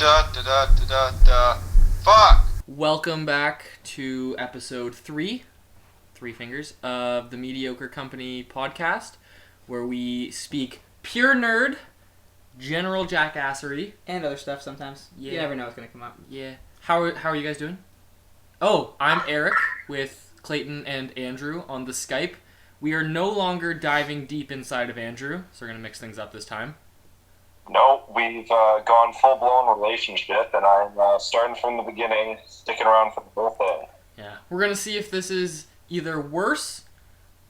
Fuck! Welcome back to episode 3 fingers, of the Mediocre Company podcast, where we speak pure nerd, general jackassery. And other stuff sometimes. Yeah. You never know what's going to come up. Yeah. How are you guys doing? Oh, I'm Eric with Clayton and Andrew on the Skype. We are no longer diving deep inside of Andrew, so we're going to mix things up this time. No, we've gone full-blown relationship, and I'm starting from the beginning, sticking around for the whole thing. Yeah. We're going to see if this is either worse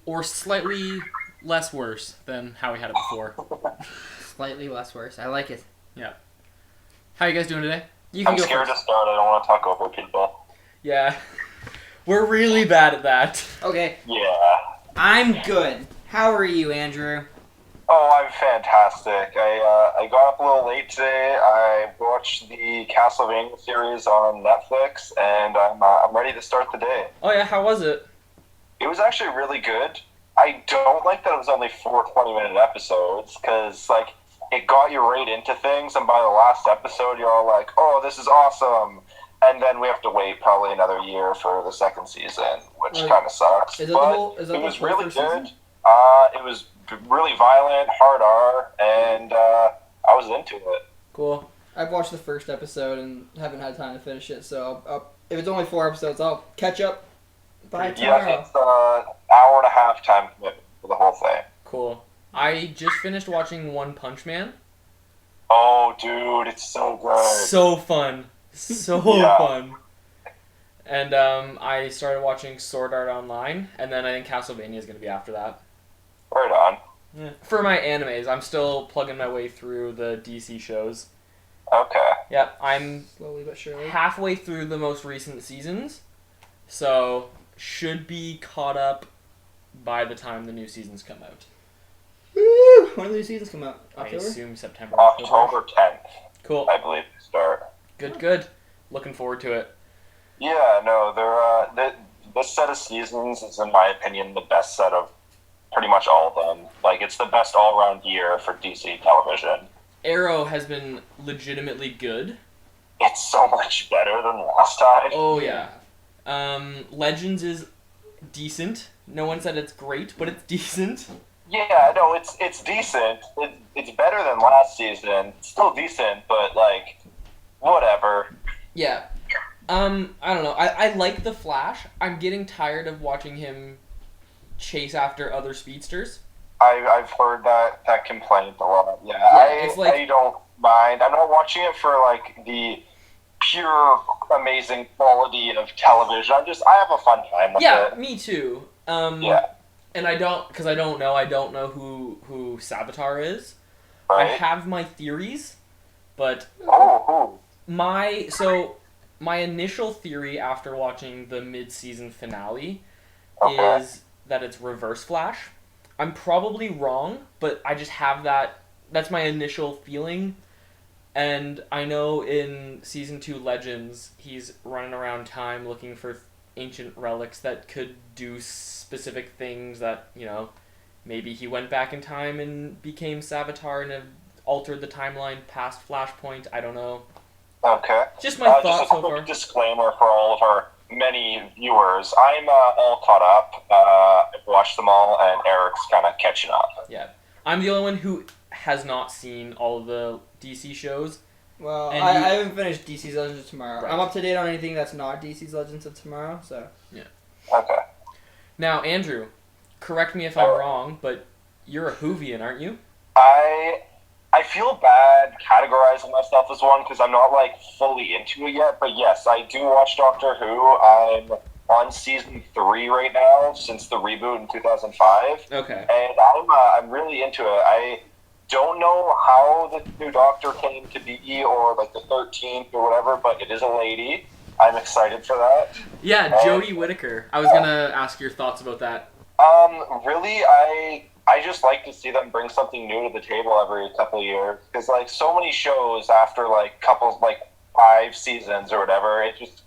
or slightly less worse than how we had it before. Slightly less worse. I like it. Yeah. How you guys doing today? You I'm scared to start. I don't want to talk over people. Yeah. We're really bad at that. Okay. Yeah. I'm good. How are you, Andrew? Oh, I'm fantastic. I got up a little late today. I watched the Castlevania series on Netflix, and I'm ready to start the day. Oh yeah, how was it? It was actually really good. I don't like that it was only 4 20-minute episodes, because, like, it got you right into things, and by the last episode, you're all like, oh, this is awesome. And then we have to wait probably another year for the second season, which kind of sucks. Is that but it was really good. Season? It was really violent, hard R, and I was into it. Cool. I've watched the first episode and haven't had time to finish it, so if it's only 4 episodes, I'll catch up by tomorrow. Yeah, it's an hour and a half time commitment for the whole thing. Cool. I just finished watching One Punch Man. Oh, dude, it's so good. So fun. So fun. And I started watching Sword Art Online, and then I think Castlevania is going to be after that. Right on. Yeah. For my animes, I'm still plugging my way through the DC shows. Okay. Yep, I'm Slowly but surely. halfway through the most recent seasons, so should be caught up by the time the new seasons come out. Woo! When do these seasons come out? I October? assume September. October 10th, Cool. I believe, they start. Good. Looking forward to it. Yeah, no, this set of seasons is, in my opinion, the best set of pretty much all of them. Like, it's the best all-around year for DC television. Arrow has been legitimately good. It's so much better than last time. Oh, yeah. Legends is decent. No one said it's great, but it's decent. Yeah, no, it's decent. It's better than last season. It's still decent, but, like, whatever. Yeah. I don't know. I like the Flash. I'm getting tired of watching him chase after other speedsters. I've heard that complaint a lot. Yeah, it's like, I don't mind. I'm not watching it for, like, the pure amazing quality of television. I have a fun time with it. Yeah, me too. Yeah. And I don't know who Savitar is. Right? I have my theories, but Oh, my initial theory after watching the mid-season finale Okay. is that it's Reverse Flash. I'm probably wrong, but I just have that's my initial feeling. And I know in Season 2 Legends, he's running around time looking for ancient relics that could do specific things that, you know, maybe he went back in time and became Savitar and have altered the timeline past Flashpoint. I don't know. Okay. Just my thoughts just a so quick far. disclaimer for all of our many viewers. I'm all caught up. I've watched them all, and Eric's kind of catching up. Yeah. I'm the only one who has not seen all of the DC shows. Well, And I you- haven't finished DC's Legends of Tomorrow. Right. I'm up to date on anything that's not DC's Legends of Tomorrow, so... Okay. Now, Andrew, correct me if I'm wrong, but you're a Whovian, aren't you? I feel bad categorizing myself as one because I'm not, like, fully into it yet, but yes, I do watch Doctor Who. I'm on season 3 right now since the reboot in 2005. Okay. And I'm really into it. I don't know how the new Doctor came to be, or like the 13th or whatever, but it is a lady. I'm excited for that. Yeah, Jodie Whittaker. I was gonna ask your thoughts about that. Really, I just like to see them bring something new to the table every couple of years, because like so many shows after like 5 seasons or whatever, it just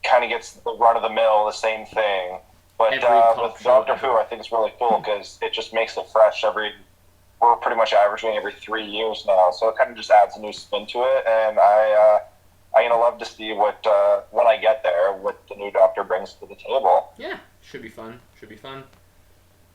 kind of gets the run of the mill, the same thing. But with Doctor Who, I think it's really cool because it just makes it fresh we're pretty much averaging every 3 years now, so it kind of just adds a new spin to it, and mean, I love to see what when I get there, what the new Doctor brings to the table. Yeah, should be fun. Should be fun.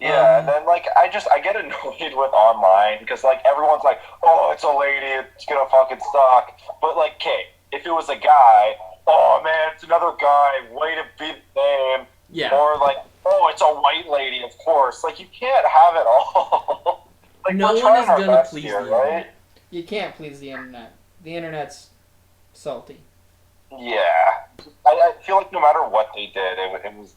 Yeah, and then like I get annoyed with online because like everyone's like, oh, it's a lady, it's gonna fucking suck. But like, okay, if it was a guy, oh man, it's another guy, way to be the name. Yeah. Or like, oh, it's a white lady, of course. Like you can't have it all. Like No we're one trying is our gonna best please here, the right? internet. You can't please the internet. The internet's salty. Yeah, I feel like no matter what they did, it was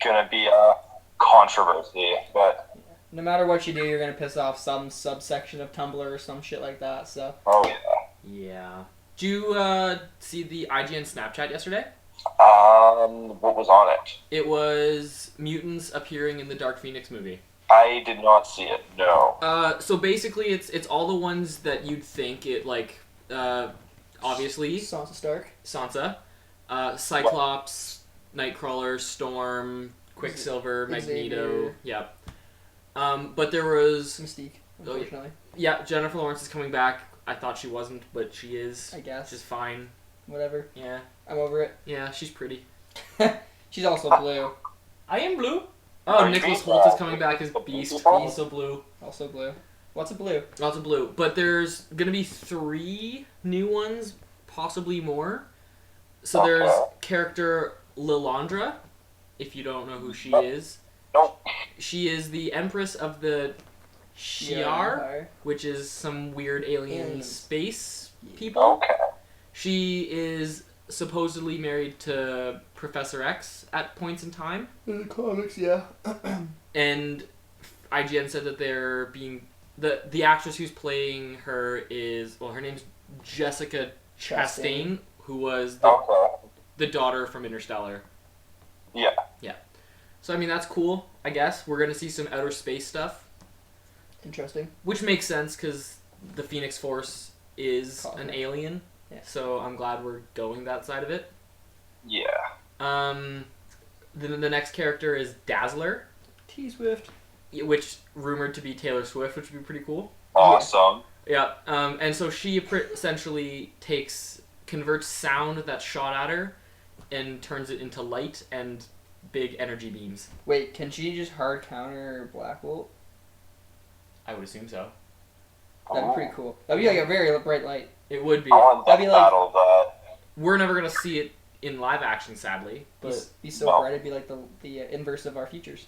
gonna be a controversy, but No matter what you do, you're gonna piss off some subsection of Tumblr or some shit like that. So oh yeah. Yeah. Did you see the IGN Snapchat yesterday? What was on it? It was mutants appearing in the Dark Phoenix movie. I did not see it. No. So basically, it's all the ones that you'd think it like. Obviously, Sansa Stark. Sansa, Cyclops, Nightcrawler, Storm, Quicksilver, Magneto. Xavier. Yep. But there was Mystique, unfortunately. Jennifer Lawrence is coming back. I thought she wasn't, but she is. I guess. Which is fine. Whatever. Yeah. I'm over it. Yeah, she's pretty. She's also blue. I am blue. Oh, Are you Nicholas being, Holt is coming back as Beast. people? Also blue. Also blue. What's a blue? Lots of blue. But there's gonna be 3 new ones, possibly more. So there's Okay. character Lilandra, if you don't know who she is. Nope. She is the Empress of the Shi'ar, Empire. which is some weird alien Aliens. space people. Okay. She is supposedly married to Professor X at points in time. In the comics, yeah. And IGN said that they're being... The actress who's playing her is... Well, her name's Jessica Chastain, who was the daughter from Interstellar. Yeah. Yeah. So, I mean, that's cool, I guess. We're going to see some outer space stuff. Interesting. Which makes sense, because the Phoenix Force is an Cosmic. alien. Yeah. So I'm glad we're going that side of it. Yeah. Then the next character is Dazzler, T-Swift. which rumored to be Taylor Swift, which would be pretty cool. Awesome. Yeah. And so she essentially converts sound that's shot at her and turns it into light and big energy beams. Wait, can she just hard counter Black Bolt? I would assume so. That'd be pretty cool. That'd be like a very bright light. It would be. I want That'd that be like- battle of that. We're never gonna see it in live action, sadly. But Be so No. bright, it'd be like the inverse of our futures.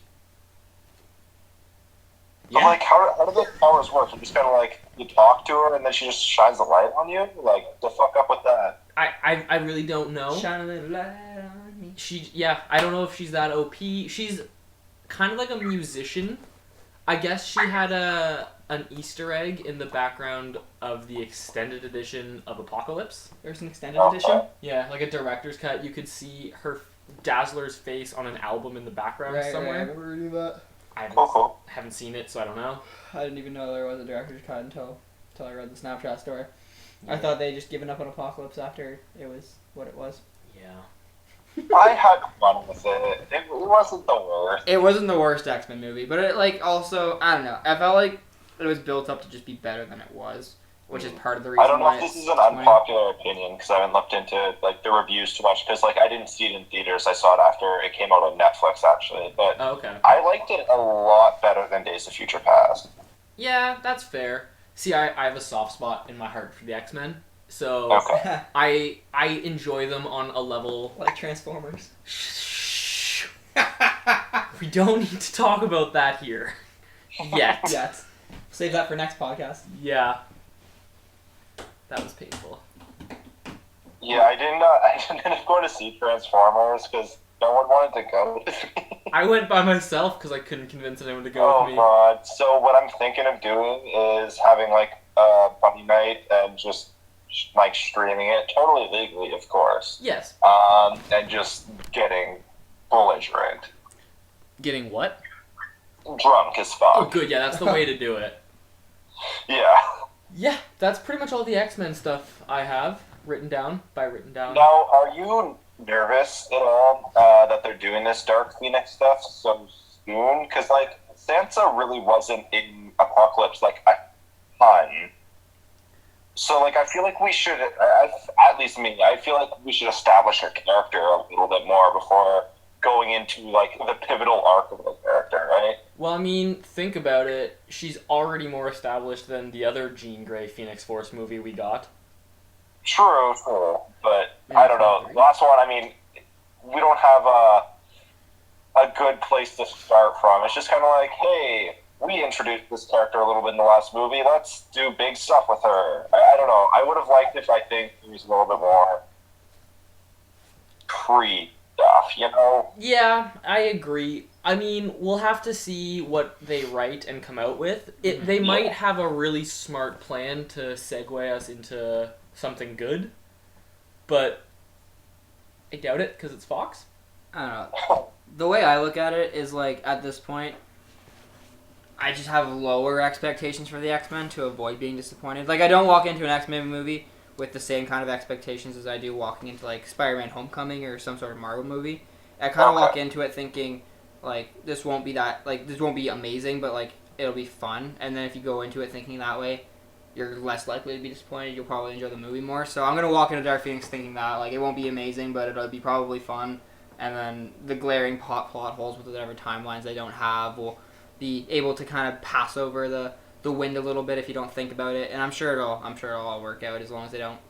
I'm yeah, like, how do those powers work? You just kind of like, you talk to her and then she just shines the light on you? Like, the fuck up with that? I really don't know. Shine a little light on me. I don't know if she's that OP. She's kind of like a musician. I guess she had an Easter egg in the background of the extended edition of Apocalypse. There's an extended Okay. edition. Yeah, like a director's cut. You could see her Dazzler's face on an album in the background Right, I somewhere. remember reading that. I Cool. haven't seen it, so I don't know. I didn't even know there was a director's cut until I read the Snapchat story. Yeah. I thought they just given up on Apocalypse after it was what it was. Yeah. I had fun with it. It wasn't the worst. It wasn't the worst X-Men movie, but it also I don't know. I felt like it was built up to just be better than it was, which is part of the reason I don't know why if this it's is an 20. unpopular opinion because I haven't looked into like the reviews too much because like I didn't see it in theaters. I saw it after it came out on Netflix actually, but Oh, okay. I liked it a lot better than Days of Future Past. Yeah, that's fair. See, I have a soft spot in my heart for the X-Men, so Okay. I enjoy them on a level. Like Transformers. Shh. We don't need to talk about that here yet. Yes. Save that for next podcast. Yeah. That was painful. Yeah, I didn't go to see Transformers because no one wanted to go with me. I went by myself because I couldn't convince anyone to go Oh with me. god! So what I'm thinking of doing is having like a buddy night and just like streaming it totally legally, of course. Yes. And just getting belligerent, Getting what? drunk as fuck. Oh, good. Yeah, that's the way to do it. Yeah. Yeah, that's pretty much all the X-Men stuff I have written down. Now, are you nervous at all that they're doing this Dark Phoenix stuff so soon? Because like Sansa really wasn't in Apocalypse like a ton. So, like, I feel like we should, at least me, I feel like we should establish her character a little bit more before going into, like, the pivotal arc of the character, right? Well, I mean, think about it. She's already more established than the other Jean Grey Phoenix Force movie we got. True. But, I don't know. The last one, I mean, we don't have a good place to start from. It's just kind of like, hey, we introduced this character a little bit in the last movie. Let's do big stuff with her. I don't know. I would have liked if I think there was a little bit more pre-stuff, you know? Yeah, I agree. I mean, we'll have to see what they write and come out with. They might have a really smart plan to segue us into something good, but I doubt it because it's Fox. I don't know. The way I look at it is, like, at this point, I just have lower expectations for the X-Men to avoid being disappointed. Like, I don't walk into an X-Men movie with the same kind of expectations as I do walking into, like, Spider-Man Homecoming or some sort of Marvel movie. I kind of walk into it thinking, like, this won't be amazing, but, like, it'll be fun. And then if you go into it thinking that way, you're less likely to be disappointed. You'll probably enjoy the movie more. So I'm going to walk into Dark Phoenix thinking that, like, it won't be amazing, but it'll be probably fun. And then the glaring plot holes with whatever timelines they don't have will be able to kind of pass over the wind a little bit if you don't think about it. And I'm sure it'll all work out as long as they don't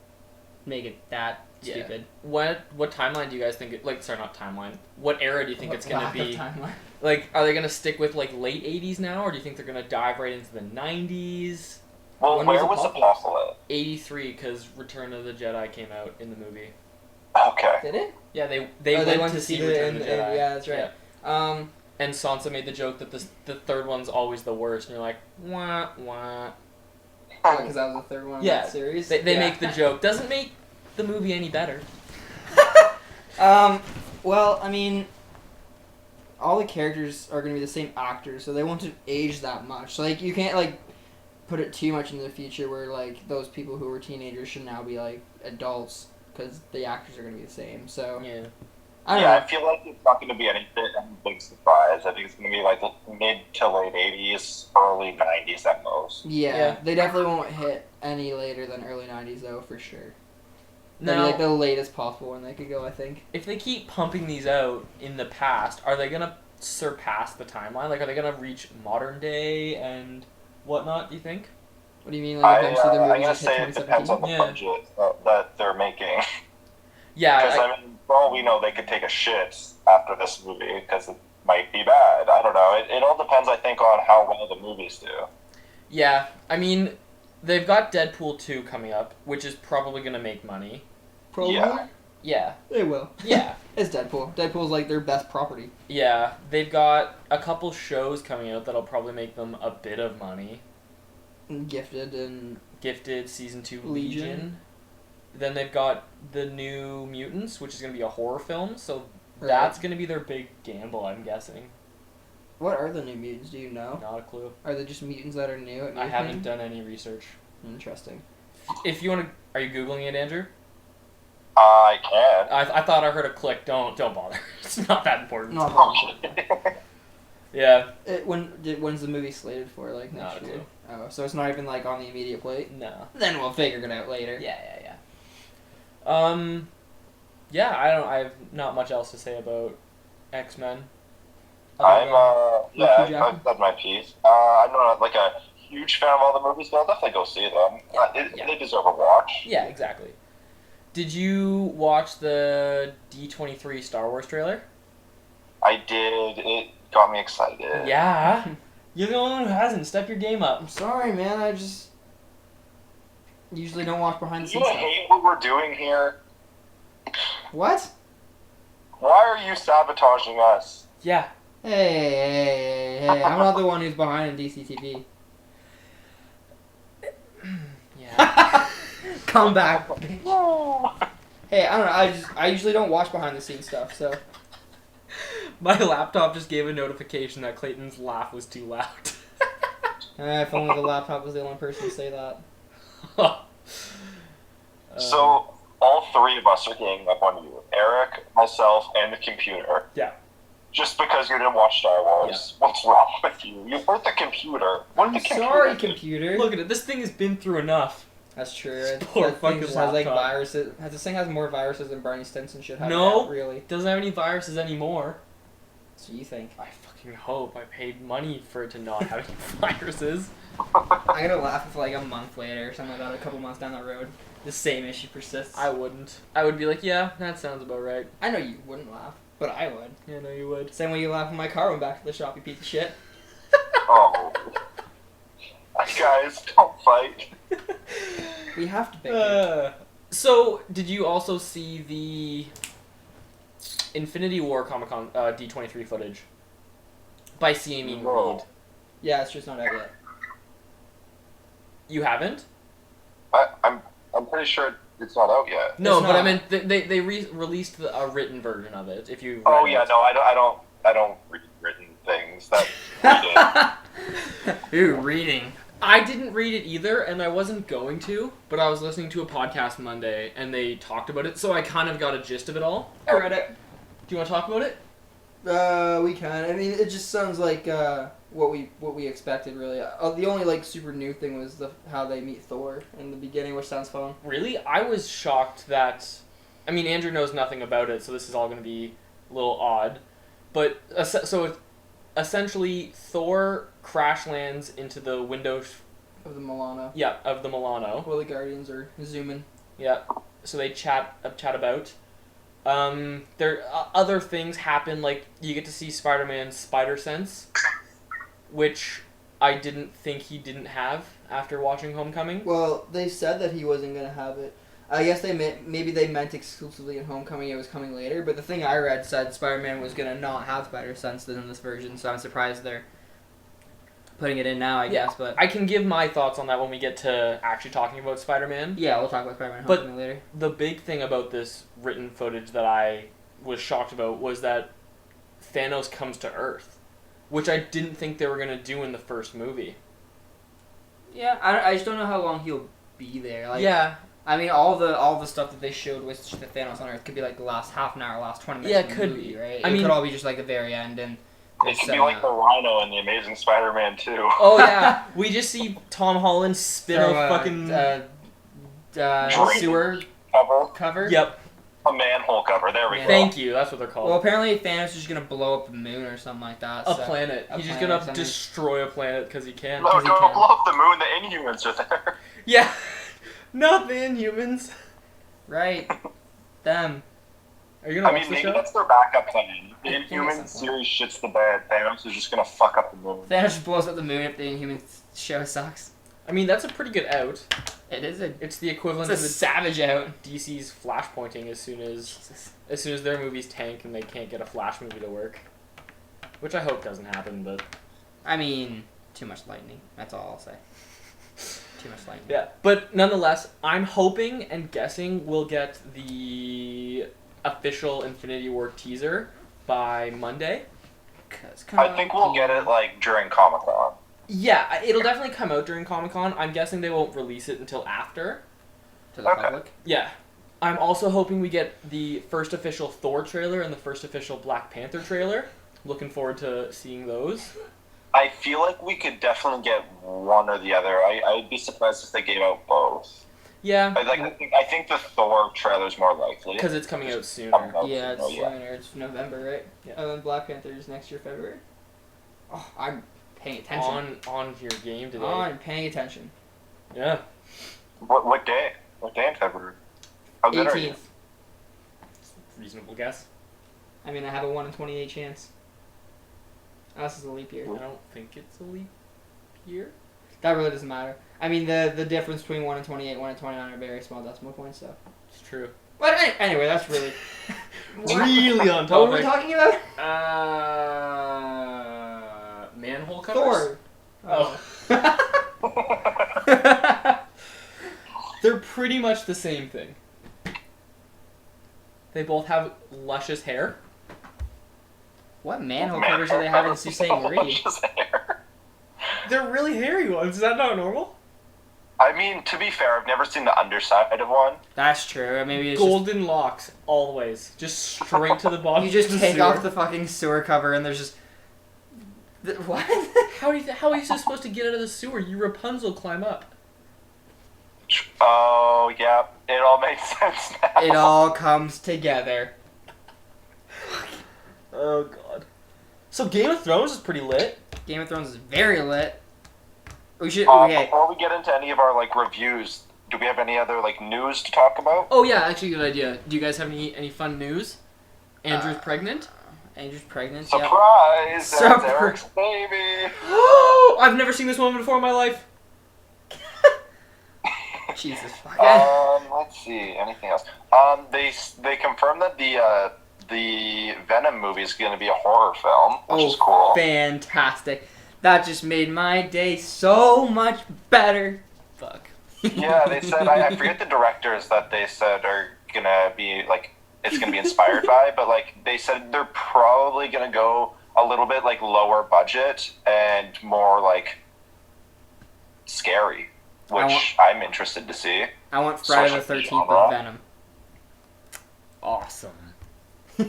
make it that stupid. What timeline do you guys think? Not timeline. What era do you think it's going to be? Timeline. Like, are they going to stick with like late 80s now, or do you think they're going to dive right into the 90s? Well, When where was was Apocalypse? 83, because Return of the Jedi came out in the movie. Okay. Did it? Yeah, they went to see Return of the Jedi. Yeah, that's right. Yeah. And Sansa made the joke that the third one's always the worst, and you're like, wah, wah. Because that was the third one in that series. They make the joke. Doesn't make the movie any better. Well, I mean, all the characters are going to be the same actors, so they won't have aged that much. Like, you can't, like, put it too much into the future where, like, those people who were teenagers should now be, like, adults, because the actors are going to be the same, so... Yeah. I feel like it's not going to be any big surprise. I think it's going to be, like, mid to late 80s, early 90s at most. Yeah, they definitely won't hit any later than early 90s, though, for sure. That'd Now, be, like, the latest possible one they could go, I think. if they keep pumping these out in the past, are they going to surpass the timeline? Like, are they going to reach modern day and whatnot, do you think? What do you mean, like, eventually the I'm movies going just to say hit it depends on the 2017? budget that they're making. Yeah, Because, I mean, for all we know, they could take a shit after this movie, because it might be bad. I don't know. It all depends, I think, on how well the movies do. yeah. I mean, they've got Deadpool 2 coming up, which is probably going to make money. Probably? Yeah. Yeah. They will. Yeah. It's Deadpool. Deadpool's, like, their best property. Yeah. They've got a couple shows coming out that'll probably make them a bit of money. And Gifted and... Gifted, Season 2, Legion. Legion. Then they've got the New Mutants, which is going to be a horror film, so Right. that's going to be their big gamble, I'm guessing. What are the New Mutants? Do you know? Not a clue. Are they just mutants that are new at I haven't Mutant? done any research. Interesting. If you want to... Are you Googling it, Andrew? I can. I thought I heard a click. Don't bother. It's not that important. Not wrong. Yeah. When's the movie slated for? Like Not next a year? clue. Oh, so it's not even like on the immediate plate. No. Then we'll figure it out later. Yeah. Yeah, I have not much else to say about X-Men. I've said my piece. I'm not like a huge fan of all the movies, but I'll definitely go see them. Yeah. They deserve a watch. Yeah, exactly. Did you watch the D23 Star Wars trailer? I did. It got me excited. Yeah. You're the only one who hasn't. Step your game up. I'm sorry, man. I just usually don't watch behind the You scenes stuff. hate what we're doing here? What? Why are you sabotaging us? Yeah. Hey! I'm not the one who's behind in DCTV. Yeah. Come back. Hey, I don't know. I usually don't watch behind the scenes stuff, so. My laptop just gave a notification that Clayton's laugh was too loud. If only the laptop was the only person to say that. So, all three of us are ganging up on you. Eric, myself, and the computer. Yeah. Just because you didn't watch Star Wars. Yeah. What's wrong with you? You hurt the computer. I'm sorry, computer. Look at it. This thing has been through enough. That's true. Poor That thing fucking just has like laptop. viruses. This thing has more viruses than Barney Stinson should have. No. Now, really. Doesn't have any viruses anymore. So you think? I fucking hope. I paid money for it to not have any viruses. I'm gonna laugh if like a month later or something like that, a couple months down the road, the same issue persists. I wouldn't. I would be like, yeah, that sounds about right. I know you wouldn't laugh, but I would. Yeah, no, you would. Same way you laugh when my car went back to the shop, you piece of shit. Oh. Guys, don't fight. We have to pick it. So, did you also see the Infinity War Comic-Con D23 footage? By CME No. Reed. Yeah, it's just not out yet. You haven't? I'm pretty sure it's not out yet. No, It's but I not. meant they released a written version of it. If you Oh read yeah, it. no, I don't read written things. That Ooh, reading. I didn't read it either, and I wasn't going to, but I was listening to a podcast Monday, and they talked about it, so I kind of got a gist of it all. I read it. Do you want to talk about it? We can. I mean, it just sounds like what we expected, really. The only like super new thing was how they meet Thor in the beginning, which sounds fun. Really? I was shocked that... I mean, Andrew knows nothing about it, so this is all going to be a little odd. But, so essentially, Thor crash lands into the window... Of the Milano. Yeah, of the Milano. While the Guardians are zooming. Yeah, so they chat about. There other things happen, like you get to see Spider-Man's spider sense, which I didn't think he didn't have after watching Homecoming. Well, they said that he wasn't gonna have it. I guess maybe they meant exclusively in Homecoming. It was coming later, but the thing I read said Spider-Man was gonna not have spider sense in this version. So I'm surprised they're putting it in now. I guess, but I can give my thoughts on that when we get to actually talking about Spider-Man. yeah, we'll talk about Spider-Man But- Homecoming later. The big thing about this written footage that I was shocked about was that Thanos comes to Earth, which I didn't think they were gonna do in the first movie. Yeah, I just don't know how long he'll be there. Like, yeah. I mean, all the stuff that they showed with the Thanos on Earth could be like the last half an hour, last 20 minutes. Yeah, of the could movie, be. Right? I It mean- could all be just like the very end, and it could be like the Rhino in the Amazing Spider-Man 2. Oh yeah, we just see Tom Holland spin throw a fucking... Drink. sewer Cover. cover. Yep. A manhole cover. There we Yeah. go. Thank you. That's what they're called. Well, apparently Thanos is just gonna blow up the moon or something like that. a so- planet. a He's just planet or gonna something. destroy a planet because he can. No, Because he don't can. blow up the moon. The Inhumans are there. Yeah. Not the Inhumans. Right. Them. Are you gonna I watch mean, the maybe show? that's their backup plan. The I think Inhumans at some series shits the bed. Thanos is just gonna fuck up the moon. Thanos just blows up the moon if the Inhumans show sucks. I mean, that's a pretty good out. It is a. It's the equivalent It's a to the savage out. DC's Flash pointing as soon as their movies tank and they can't get a Flash movie to work. Which I hope doesn't happen, but... I mean, too much lightning. That's all I'll say. Too much lightning. Yeah, but nonetheless, I'm hoping and guessing we'll get the official Infinity War teaser by Monday. I think we'll get it like during Comic-Con. Yeah, it'll definitely come out during Comic-Con. I'm guessing they won't release it until after. To the Okay. public. Yeah. I'm also hoping we get the first official Thor trailer and the first official Black Panther trailer. Looking forward to seeing those. I feel like we could definitely get one or the other. I'd be surprised if they gave out both. Yeah, I think the Thor trailer's more likely. because it's coming out sooner. Coming out Yeah, it's sooner, sooner. It's November, right? Yeah. And then Black Panther is next year, February. Oh, I'm paying attention. On your game today. I'm paying attention. Yeah. What day? What day in February? How good are you? 18th. Reasonable guess. I mean, I have a 1 in 28 chance. Unless it's a leap year. I don't think it's a leap year. That really doesn't matter. I mean, the difference between 1 in 28 and 1 in 29 are very small decimal points, so. It's true. But anyway, that's really... Really on What were we topic. talking about? Manhole covers? Thor. They're pretty much the same thing. They both have luscious hair. What manhole covers do they have in Susain Reed? They're really hairy ones. Is that not normal? I mean, to be fair, I've never seen the underside of one. That's true. Maybe it's Golden locks, always. Just straight to the just... bottom. You just of the take sewer. off the fucking sewer cover and there's just... What? How are you supposed to get out of the sewer? You Rapunzel climb up. Oh, yeah. It all makes sense now. It all comes together. Oh god. So Game of Thrones is pretty lit. Game of Thrones is very lit. We should. Okay. Before we get into any of our like reviews, do we have any other like news to talk about? Oh yeah, actually good idea. Do you guys have any fun news? Andrew's pregnant? Andrew's pregnant. Surprise! Surprise. That's Eric's baby. Oh, I've never seen this woman before in my life. Yep. Jesus fuck. Let's see. Anything else? They confirmed that the Venom movie is going to be a horror film, which is cool. Fantastic. That just made my day so much better. Fuck. Yeah, they said I forget the directors that they said are gonna be like it's gonna be inspired by, but like they said they're probably gonna go a little bit like lower budget and more like scary, which I'm interested to see. I want Friday the 13th with Venom. Awesome.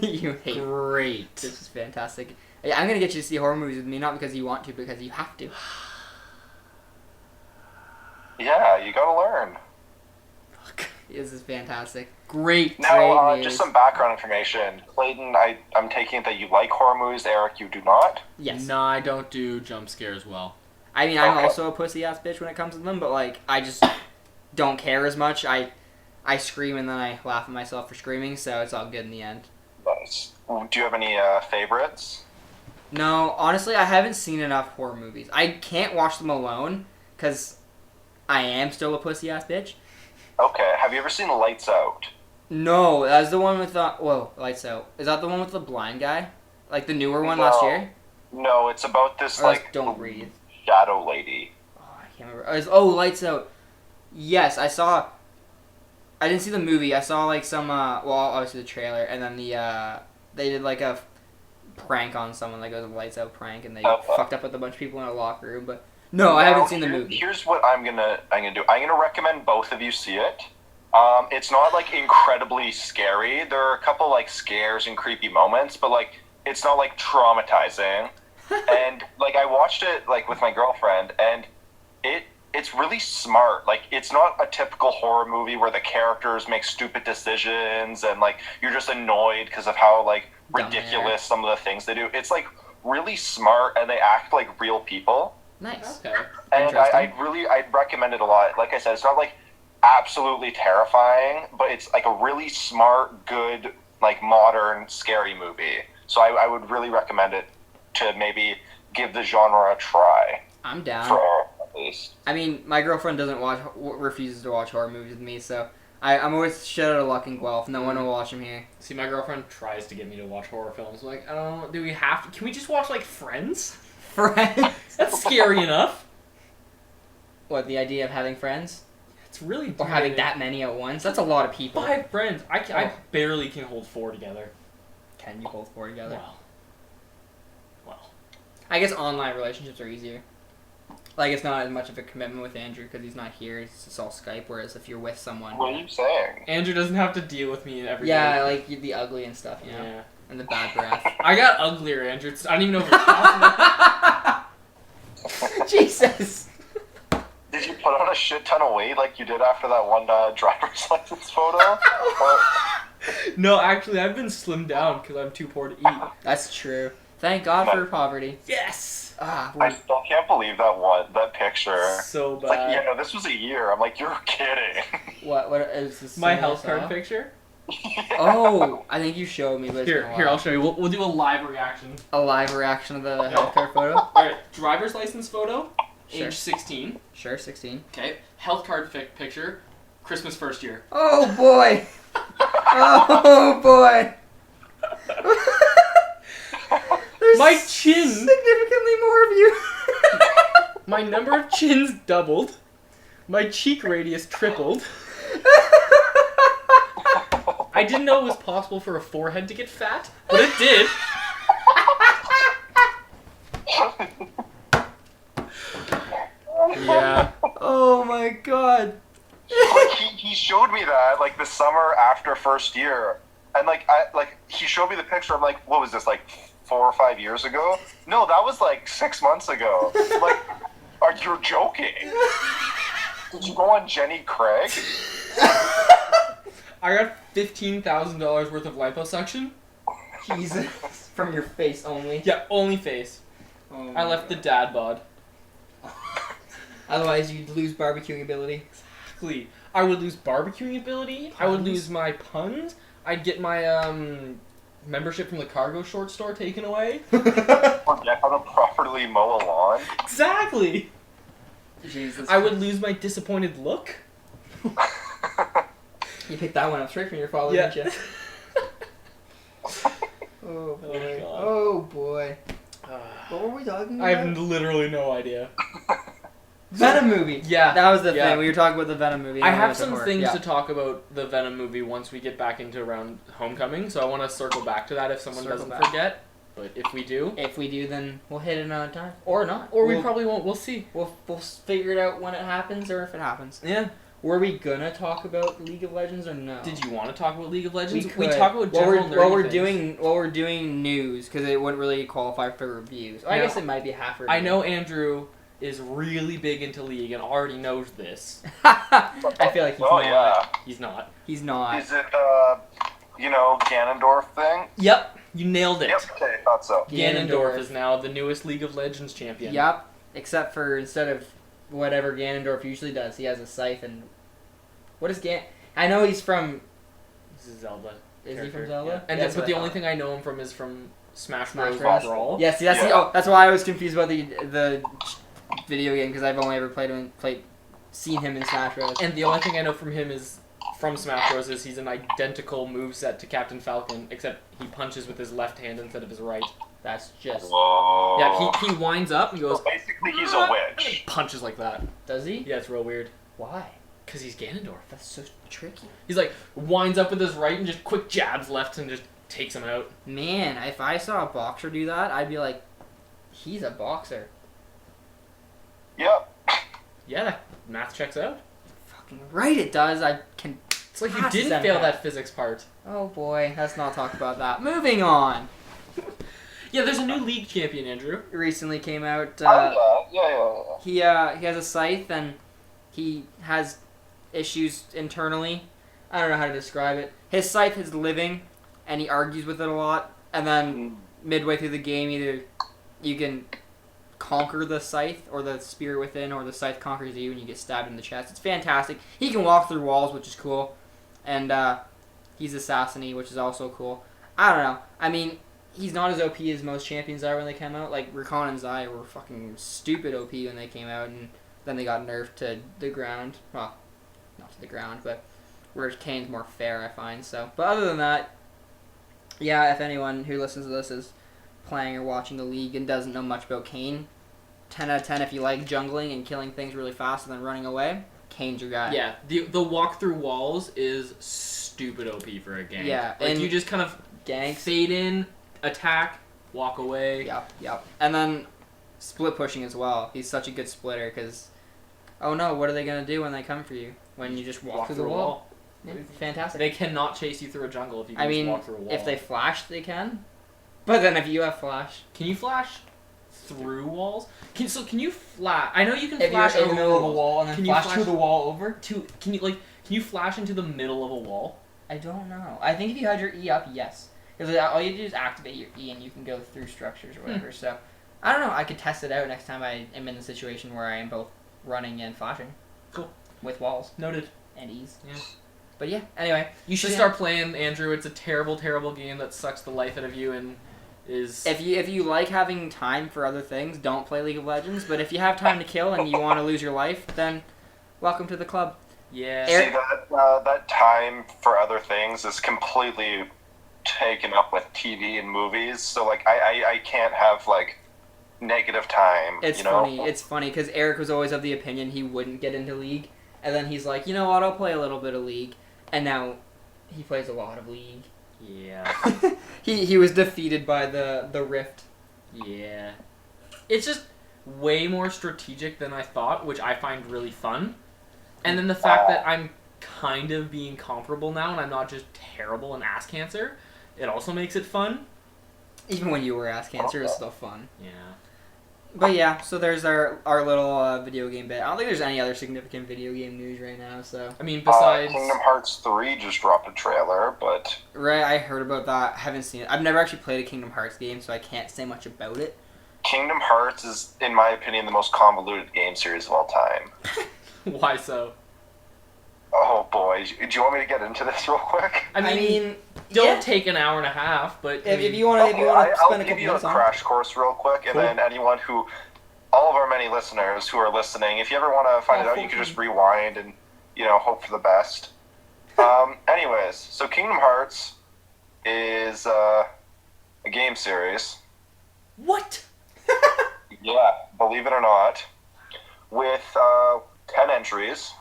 You hate. Great. This is fantastic. Yeah, I'm gonna get you to see horror movies with me, not because you want to, because you have to. Yeah, you gotta learn. Fuck. This is fantastic. Great. Now, Great news. just some background information. Clayton, I'm taking it that you like horror movies. Eric, you do not. Yes. No, I don't do jump scares well. I mean, I'm Okay. also a pussy ass bitch when it comes to them, but like, I just don't care as much. I scream and then I laugh at myself for screaming, so it's all good in the end. Nice. Do you have any favorites? No, honestly, I haven't seen enough horror movies. I can't watch them alone, because I am still a pussy ass bitch. Okay. Have you ever seen Lights Out? No, that's the one with the... Whoa, Lights Out. Is that the one with the blind guy? Like the newer one last year? No, it's about this Or like Don't Breathe. shadow lady. Oh, I can't remember. Oh, Lights Out. Yes, I saw... I didn't see the movie. I saw like some... well, obviously the trailer, and then the... they did like a prank on someone, like it was a Lights Out prank, and they fucked up with a bunch of people in a locker room, but... No, I haven't seen the movie. Here's what I'm gonna do. I'm gonna recommend both of you see it. It's not like incredibly scary. There are a couple like scares and creepy moments, but like it's not like traumatizing. And like I watched it like with my girlfriend, and it's really smart. Like it's not a typical horror movie where the characters make stupid decisions and like you're just annoyed because of how like ridiculous some of the things they do. It's like really smart, and they act like real people. Nice. Okay. And I'd recommend it a lot. Like I said, it's not like absolutely terrifying, but it's like a really smart, good, like modern, scary movie. So I would really recommend it to maybe give the genre a try. I'm down. For at least. I mean, my girlfriend refuses to watch horror movies with me, so I'm always shit out of luck in Guelph. No one will watch them here. See, my girlfriend tries to get me to watch horror films. Like, do we have to? Can we just watch like Friends? Friends? That's scary enough. What, the idea of having friends? It's really Or having that many at once? That's a lot of people. 5 friends. I barely can hold 4 together. Can you hold 4 together? Well. I guess online relationships are easier. Like, it's not as much of a commitment with Andrew because he's not here. It's just all Skype, whereas if you're with someone... What are you saying? Andrew doesn't have to deal with me every day. Yeah, like, you'd be ugly and stuff, you know? Yeah. And the bad breath. I got uglier, Andrew. I don't even know if it's possible. Jesus! Did you put on a shit ton of weight like you did after that one driver's license photo? No, actually, I've been slimmed down because I'm too poor to eat. That's true. Thank God for poverty. Yes! I still can't believe that picture. So It's like, bad. yeah, no, this was a year. I'm like, you're kidding. What is this? My thing I health saw? card picture? Oh, I think you showed me, but it's been a while. Here, I'll show you. We'll do a live reaction. A live reaction of the health card photo? Alright, driver's license photo, Sure. age 16. Sure, 16. Okay, health card picture, Christmas first year. Oh boy! Oh boy! There's My chin. significantly more of you. My number of chins doubled. My cheek radius tripled. I didn't know it was possible for a forehead to get fat, but it did. Yeah. Oh my god. Like he showed me that like the summer after first year, and he showed me the picture. I'm like, what was this, like 4 or 5 years ago? No, that was like 6 months ago. Like, are you joking? Did you go on Jenny Craig? I got $15,000 worth of liposuction. Jesus. From your face only. Yeah, only face. Oh I left the dad bod. Otherwise, you'd lose barbecuing ability. Exactly. I would lose barbecuing ability. Puns? I would lose my puns. I'd get my membership from the cargo short store taken away. Forget how to properly mow a lawn. Exactly. Jesus. I would lose my disappointed look. You picked that one up straight from your father, Yeah. didn't you? Oh boy. God. Oh boy. What were we talking about? I have literally no idea. Venom movie. Yeah. That was the Yeah. thing. We were talking about the Venom movie. I and have the some horror. things Yeah. to talk about the Venom movie once we get back into around Homecoming, so I want to circle back to that if someone Circle doesn't back. forget. But if we do, If we do, then we'll hit it another time, or not, or we We'll- probably won't, we'll see. we'll figure it out when it happens, or if it happens. Yeah. Were we gonna talk about League of Legends or no? Did you want to talk about League of Legends? We We could. talk about while general we're, while nerdy we're things. doing news, because it wouldn't really qualify for reviews. I Now, guess it might be half review. I know Andrew is really big into League and already knows this. I feel like he's Oh not. yeah. He's not. He's not. Is it Ganondorf thing? Yep, you nailed it. Yep. Okay, thought so. Ganondorf is now the newest League of Legends champion. Yep. Except for instead of whatever Ganondorf usually does, he has a scythe and what is I know he's from. This is Zelda. Is he character, from Zelda? yeah. And That's but what the I only thought. thing I know him from is from Smash Smash Bros. Bros. Brawl. Yeah, see, that's why I was confused about the video game, because I've only ever seen him in Smash Bros. And the only thing I know from him is from Smash Bros. Is he's an identical moveset to Captain Falcon, except he punches with his left hand instead of his right. That's just. Whoa. Yeah, he winds up and goes. So basically, he's a witch. Punches like that. Does he? Yeah, it's real weird. Why? Cause he's Ganondorf. That's so tricky. He's like winds up with his right and just quick jabs left and just takes him out. Man, if I saw a boxer do that, I'd be like, he's a boxer. Yep. Yeah, that math checks out. Fucking right, it does. I can. It's like you Pass didn't them fail back. that physics part. Oh boy, let's not talk about that. Moving on. Yeah, there's a new league champion, Andrew. Recently came out. Yeah. He has a scythe and he has issues internally. I don't know how to describe it. His scythe is living, and he argues with it a lot. And then midway through the game, either you can conquer the scythe, or the spirit within, or the scythe conquers you, and you get stabbed in the chest. It's fantastic. He can walk through walls, which is cool, and he's assassin-y, which is also cool. I don't know. I mean, he's not as OP as most champions are when they come out. Like Rakan and Zai were fucking stupid OP when they came out, and then they got nerfed to the ground. Well, not to the ground, but where Kane's more fair, I find. So, but other than that, yeah, if anyone who listens to this is playing or watching the league and doesn't know much about Kane, 10 out of 10 if you like jungling and killing things really fast and then running away, Kane's your guy. Yeah, the walk through walls is stupid OP for a gank. Yeah, like and you just kind of ganks. fade in, attack, walk away. Yep. And then split pushing as well. He's such a good splitter because, oh no, what are they going to do when they come for you? When you just walk through the wall. Yeah, fantastic. They cannot chase you through a jungle if you can I mean, just walk through a wall. if they flash, they can. But then if you have flash, Can you flash through walls? Can you flash? I know you can if flash you're in the over middle of a walls. wall and then Can you flash flash through the wall over, Can you flash into the middle of a wall? I don't know. I think if you had your E up, yes. Because all you do is activate your E and you can go through structures or whatever. So, I don't know. I could test it out next time I am in the situation where I am both running and flashing. Cool. With walls Noted. and E's. Yeah. But yeah, anyway. You should So, yeah. start playing, Andrew. It's a terrible, terrible game that sucks the life out of you and is... If you like having time for other things, don't play League of Legends. But if you have time to kill and you want to lose your life, then welcome to the club. Yeah. See, that time for other things is completely taken up with TV and movies. So, like, I can't have, like, negative time, It's you know? funny. It's funny because Eric was always of the opinion he wouldn't get into League, and then he's like, you know what? I'll play a little bit of League, and now he plays a lot of League. Yeah. he was defeated by the Rift. Yeah. It's just way more strategic than I thought, which I find really fun. And then the fact that I'm kind of being comparable now and I'm not just terrible and ass cancer, it also makes it fun. Even when you were ass cancer, it's still fun. Yeah. But yeah, so there's our little video game bit. I don't think there's any other significant video game news right now, so... I mean, besides... Kingdom Hearts 3 just dropped a trailer, but... Right, I heard about that. Haven't seen it. I've never actually played a Kingdom Hearts game, so I can't say much about it. Kingdom Hearts is, in my opinion, the most convoluted game series of all time. Why so? Oh boy, do you want me to get into this real quick? I mean don't yeah. take an hour and a half, but... If you want to spend I'll a couple give you a minutes on it. crash course real quick, and Cool. then anyone who... All of our many listeners who are listening, if you ever want to find it out, you can just rewind and, hope for the best. Anyways, so Kingdom Hearts is a game series. What? Yeah, believe it or not, with 10 entries.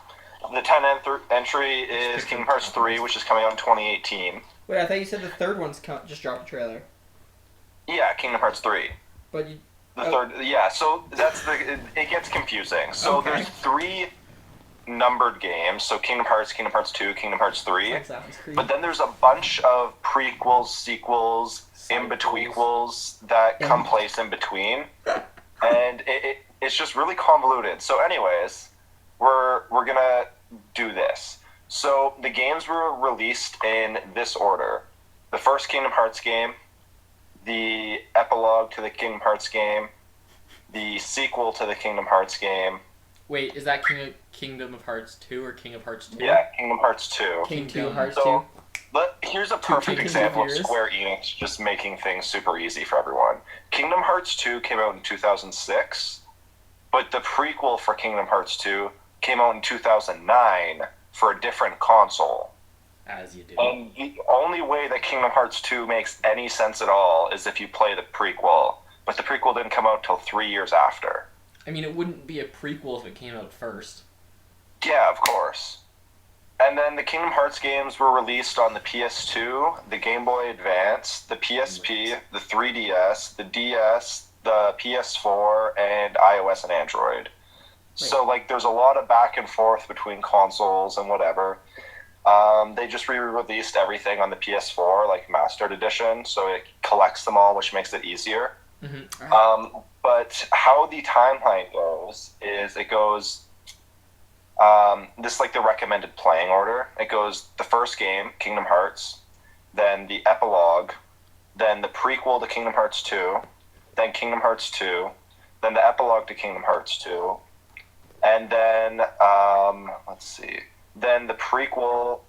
The 10th entry is Kingdom Hearts 3, which is coming out in 2018. Wait, I thought you said the third one's just dropped a trailer. Yeah, Kingdom Hearts 3. But you... The third, yeah, so it gets confusing. So Okay. there's 3 numbered games, so Kingdom Hearts, Kingdom Hearts 2, Kingdom Hearts 3. Assassin's Creed. But then there's a bunch of prequels, sequels, in-betweenquels that come place in between. And it's just really convoluted. So anyways, we're gonna do this. So the games were released in this order. The first Kingdom Hearts game, the epilogue to the Kingdom Hearts game, the sequel to the Kingdom Hearts game. Wait, is that Kingdom of Hearts 2 or King of Hearts 2? Yeah, Kingdom Hearts 2. King 2, Kingdom. Hearts So, 2. here's a Two perfect Kingdoms example of of years. Square Enix just making things super easy for everyone. Kingdom Hearts 2 came out in 2006, but the prequel for Kingdom Hearts 2 came out in 2009 for a different console. As you do. And the only way that Kingdom Hearts 2 makes any sense at all is if you play the prequel. But the prequel didn't come out till 3 years after. I mean, it wouldn't be a prequel if it came out first. Yeah, of course. And then the Kingdom Hearts games were released on the PS2, the Game Boy Advance, the PSP, the 3DS, the DS, the PS4, and iOS and Android. So, there's a lot of back and forth between consoles and whatever. They just re-released everything on the PS4, Mastered Edition, so it collects them all, which makes it easier. Mm-hmm. But how the timeline goes is it goes... this is the recommended playing order. It goes the first game, Kingdom Hearts, then the epilogue, then the prequel to Kingdom Hearts 2, then Kingdom Hearts 2, then the epilogue to Kingdom Hearts 2, and then, let's see, then the prequel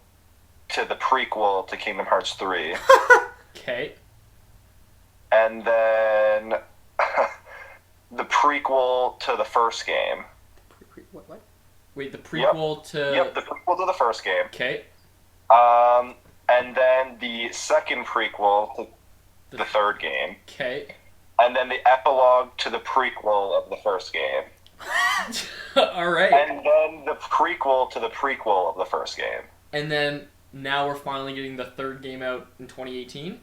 to Kingdom Hearts 3, Okay. and then the prequel to the first game. What? Wait, the prequel to... Yep, the prequel to the first game. Okay. And then the second prequel to the third game. Okay. And then the epilogue to the prequel of the first game. Alright. And then the prequel to the prequel of the first game. And then, now we're finally getting the third game out in 2018?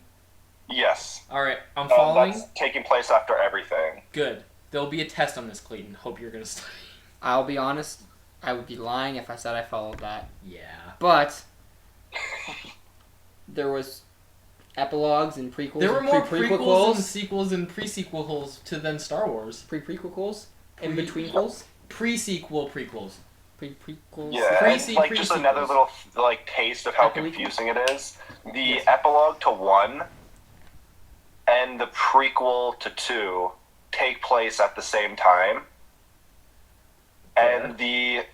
Yes. Alright, I'm following. That's taking place after everything. Good. There'll be a test on this, Clayton. Hope you're gonna study. I'll be honest, I would be lying if I said I followed that. Yeah. But there was epilogues and prequels. There were and more pre-prequels prequels and sequels and pre-sequels than Star Wars. Pre-prequels? In betweenquels? Pre-sequel prequels. Pre-prequels? Yeah, Pre-se- and, just another little taste of how confusing it is. The epilogue to 1 and the prequel to 2 take place at the same time. And the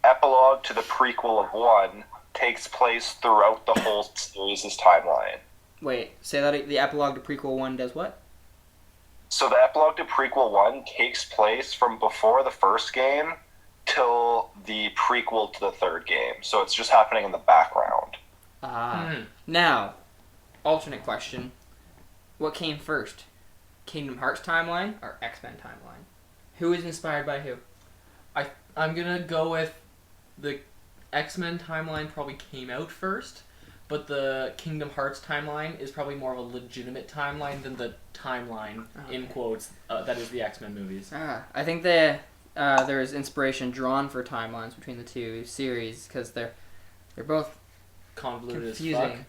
epilogue to the prequel of 1 takes place throughout the whole series' timeline. Wait, say that the epilogue to prequel 1 does what? So the epilogue to prequel 1 takes place from before the first game till the prequel to the third game. So it's just happening in the background. Now, alternate question. What came first? Kingdom Hearts timeline or X-Men timeline? Who is inspired by who? I'm gonna go with the X-Men timeline probably came out first, but the Kingdom Hearts timeline is probably more of a legitimate timeline than the timeline, in quotes, that is the X-Men movies. I think there is inspiration drawn for timelines between the two series because they're both Convoluted confusing. as fuck.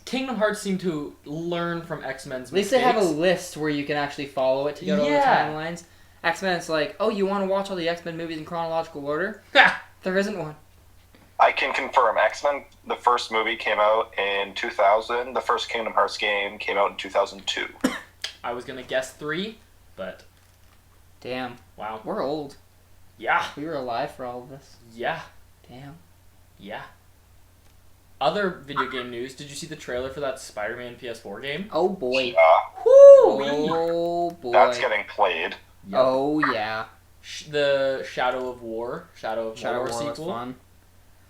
Kingdom Hearts seem to learn from X-Men's At least mistakes. they have a list where you can actually follow it to go to all the timelines. X-Men, it's like, oh, you want to watch all the X-Men movies in chronological order? There isn't one. I can confirm. X-Men, the first movie came out in 2000. The first Kingdom Hearts game came out in 2002. I was gonna guess 3, but Damn. wow. We're old. Yeah. We were alive for all of this. Yeah. Damn. Yeah. Other video game news. Did you see the trailer for that Spiderman PS4 game? Oh, boy. Yeah, Woo! Oh, boy. that's getting played. Oh, yeah. The Shadow of Mordor Shadow of War looks sequel fun.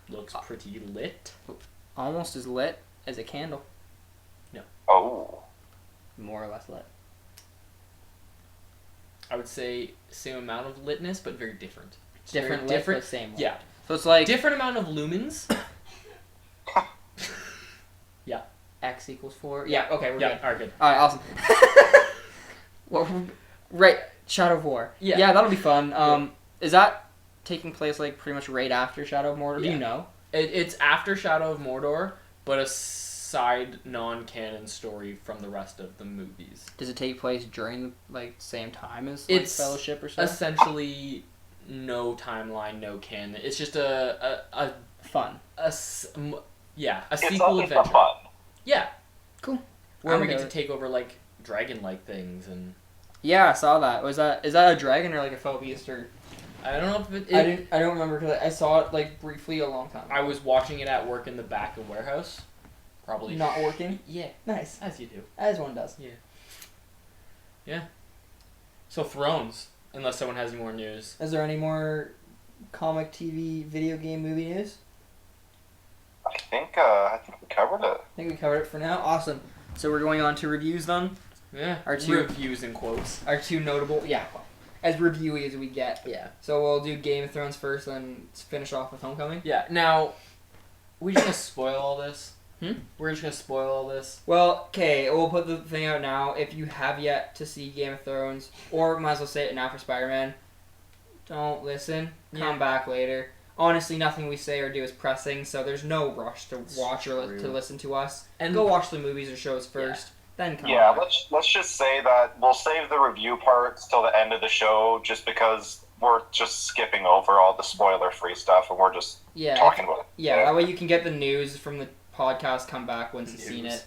looks pretty lit. Almost as lit as a candle. Oh. More or less lit. I would say same amount of litness, but very different. Different Very lit, but same lit. Yeah. So it's like Different amount of lumens. X equals 4. Yeah, okay, we're Yeah. good. Alright, good. Alright, awesome. Well, right, Shadow of War. Yeah. That'll be fun. Is that taking place like pretty much right after Shadow of Mordor? Do Yeah. you know? It's after Shadow of Mordor, but a side non-canon story from the rest of the movies. Does it take place during the like same time as It's Fellowship or something? Essentially, no timeline, no canon. It's just a Fun. sequel It's adventure. not fun. Yeah. Cool. Where we Okay. get to take over like dragon-like things, and Yeah, I saw that. Is that a dragon or like a fell beast or? I don't know if I don't remember because I saw it like briefly a long time ago. I was watching it at work in the back of warehouse. Probably Not working. Yeah, Nice, as you do. as one does. So Thrones, unless someone has any more news. Is there any more comic, TV, video game, movie news? I think we covered it. I think we covered it for now. Awesome. So we're going on to reviews then. Yeah, Our two- reviews in quotes. Our two notable, as reviewy as we get. Yeah. So we'll do Game of Thrones first, then finish off with Homecoming. Yeah. Now, we just gonna spoil all this. Hmm? We're just gonna spoil all this. Well, okay, we'll put the thing out now. If you have yet to see Game of Thrones, or might as well say it now for Spider-Man, don't listen. Come Yeah. back later. Honestly, nothing we say or do is pressing, so there's no rush to watch or true. to listen to us. And Go watch the movies or shows first, then come Yeah, back. let's just say that we'll save the review parts till the end of the show, just because we're just skipping over all the spoiler-free stuff and we're just Yeah, talking about it. yeah. That way you can get the news from the podcast. Come back once you've seen News. it.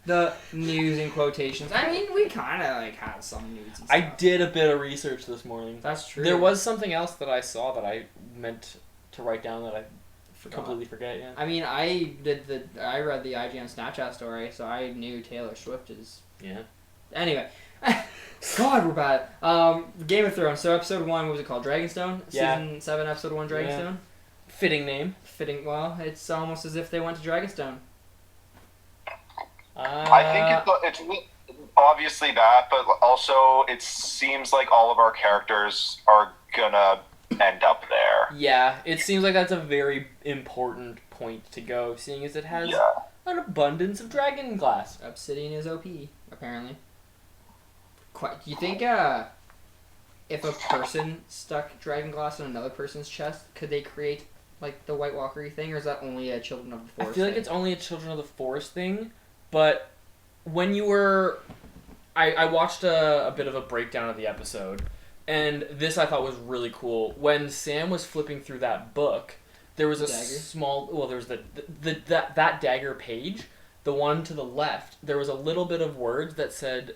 The news in quotations. I mean, we kind of like had some news. And stuff. I did a bit of research this morning. That's true. There was something else that I saw that I meant to write down that I Forgot. completely forget. Yeah. I mean, I read the IGN Snapchat story, so I knew Taylor Swift is. Yeah. Anyway, God, we're bad. Game of Thrones. So episode 1, what was it called? Dragonstone. Yeah. Season 7, episode 1, Dragonstone. Fitting name. Fitting. Well, it's almost as if they went to Dragonstone. I think it's obviously that, but also it seems like all of our characters are gonna end up there. Yeah, it seems like that's a very important point to go, seeing as it has Yeah. an abundance of dragon glass. Obsidian is OP, apparently. Do you think if a person stuck dragon glass in another person's chest, could they create like the White Walker-y thing, or is that only a Children of the Forest? I feel like it's only a Children of the Forest thing, but when you were... I watched a bit of a breakdown of the episode, and this I thought was really cool. When Sam was flipping through that book, there was a Dagger? small... Well, there was that dagger page, the one to the left, there was a little bit of words that said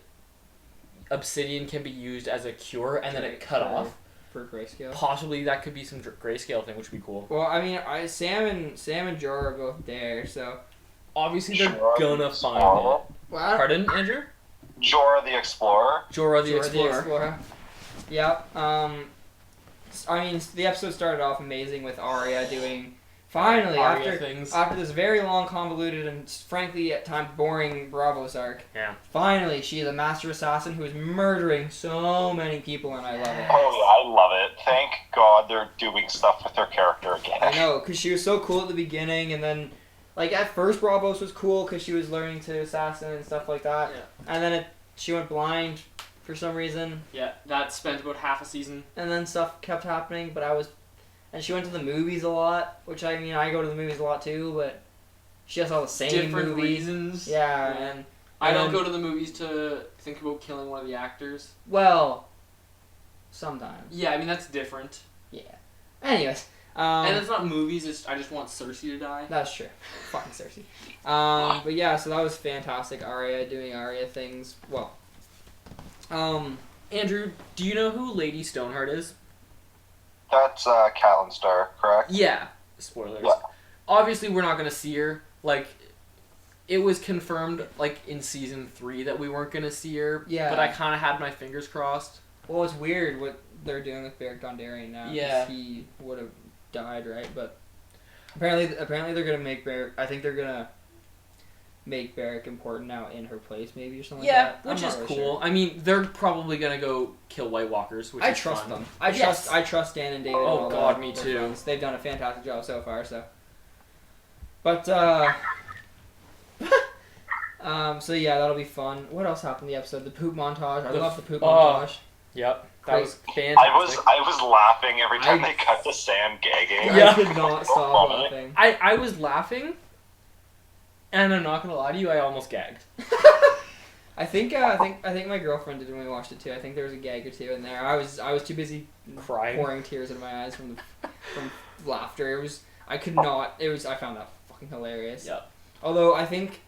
obsidian can be used as a cure, and then it cut off. For grayscale. Possibly that could be some grayscale thing, which would be cool. Well, I mean, Sam and Jorah are both there, so. Obviously, they're Jorah gonna the find Explorer. it. Well, Pardon, Andrew? Jorah the Explorer. Jorah the Jorah Explorer. Yeah. I mean, the episode started off amazing with Arya doing. Finally, Arya things. after this very long, convoluted, and frankly at times boring Bravos arc, Yeah. finally she is a master assassin who is murdering so many people, and I love it. Oh yeah, I love it. Thank God they're doing stuff with her character again. I know, because she was so cool at the beginning, and then, like, at first Bravos was cool because she was learning to assassin and stuff like that, Yeah. and then she went blind for some reason, Yeah, that spent about half a season. and then stuff kept happening, and she went to the movies a lot, which, I mean, I go to the movies a lot too, but she has all the same Different movies. reasons. Yeah, and I don't then- go to the movies to think about killing one of the actors. well, sometimes. Yeah, I mean that's different. Yeah. Anyways, And it's not movies. It's I just want Cersei to die. that's true. Fucking Cersei. But yeah, so that was fantastic. Arya doing Arya things. Well, Andrew, do you know who Lady Stoneheart is? That's Catelyn Stark, correct? Yeah. Spoilers. Yeah. Obviously, we're not gonna see her. Like, it was confirmed like in season 3 that we weren't gonna see her. Yeah. But I kind of had my fingers crossed. well, it's weird what they're doing with Beric Dondarrion now. 'Cause Yeah. he would have died, right? But apparently they're gonna make Beric. I think they're gonna make Beric important now in her place, maybe or something. Yeah, like that. which I'm is not cool. really sure. I mean, they're probably gonna go kill White Walkers, which I is trust fun. them. Yes. I trust Dan and David. Oh, and all God, that. me They're too. friends. They've done a fantastic job so far. So, but so yeah, that'll be fun. What else happened in the episode? The poop montage. I love the poop montage. Yep, that Great. was fantastic. I was laughing every time I- they cut to Sam gagging. Yeah. I could not stop funny. laughing. I was laughing, and I'm not gonna lie to you, I almost gagged. I think my girlfriend did when we watched it too. I think there was a gag or two in there. I was too busy Crying. pouring tears out of my eyes from laughter. I found that fucking hilarious. Yep. Although I think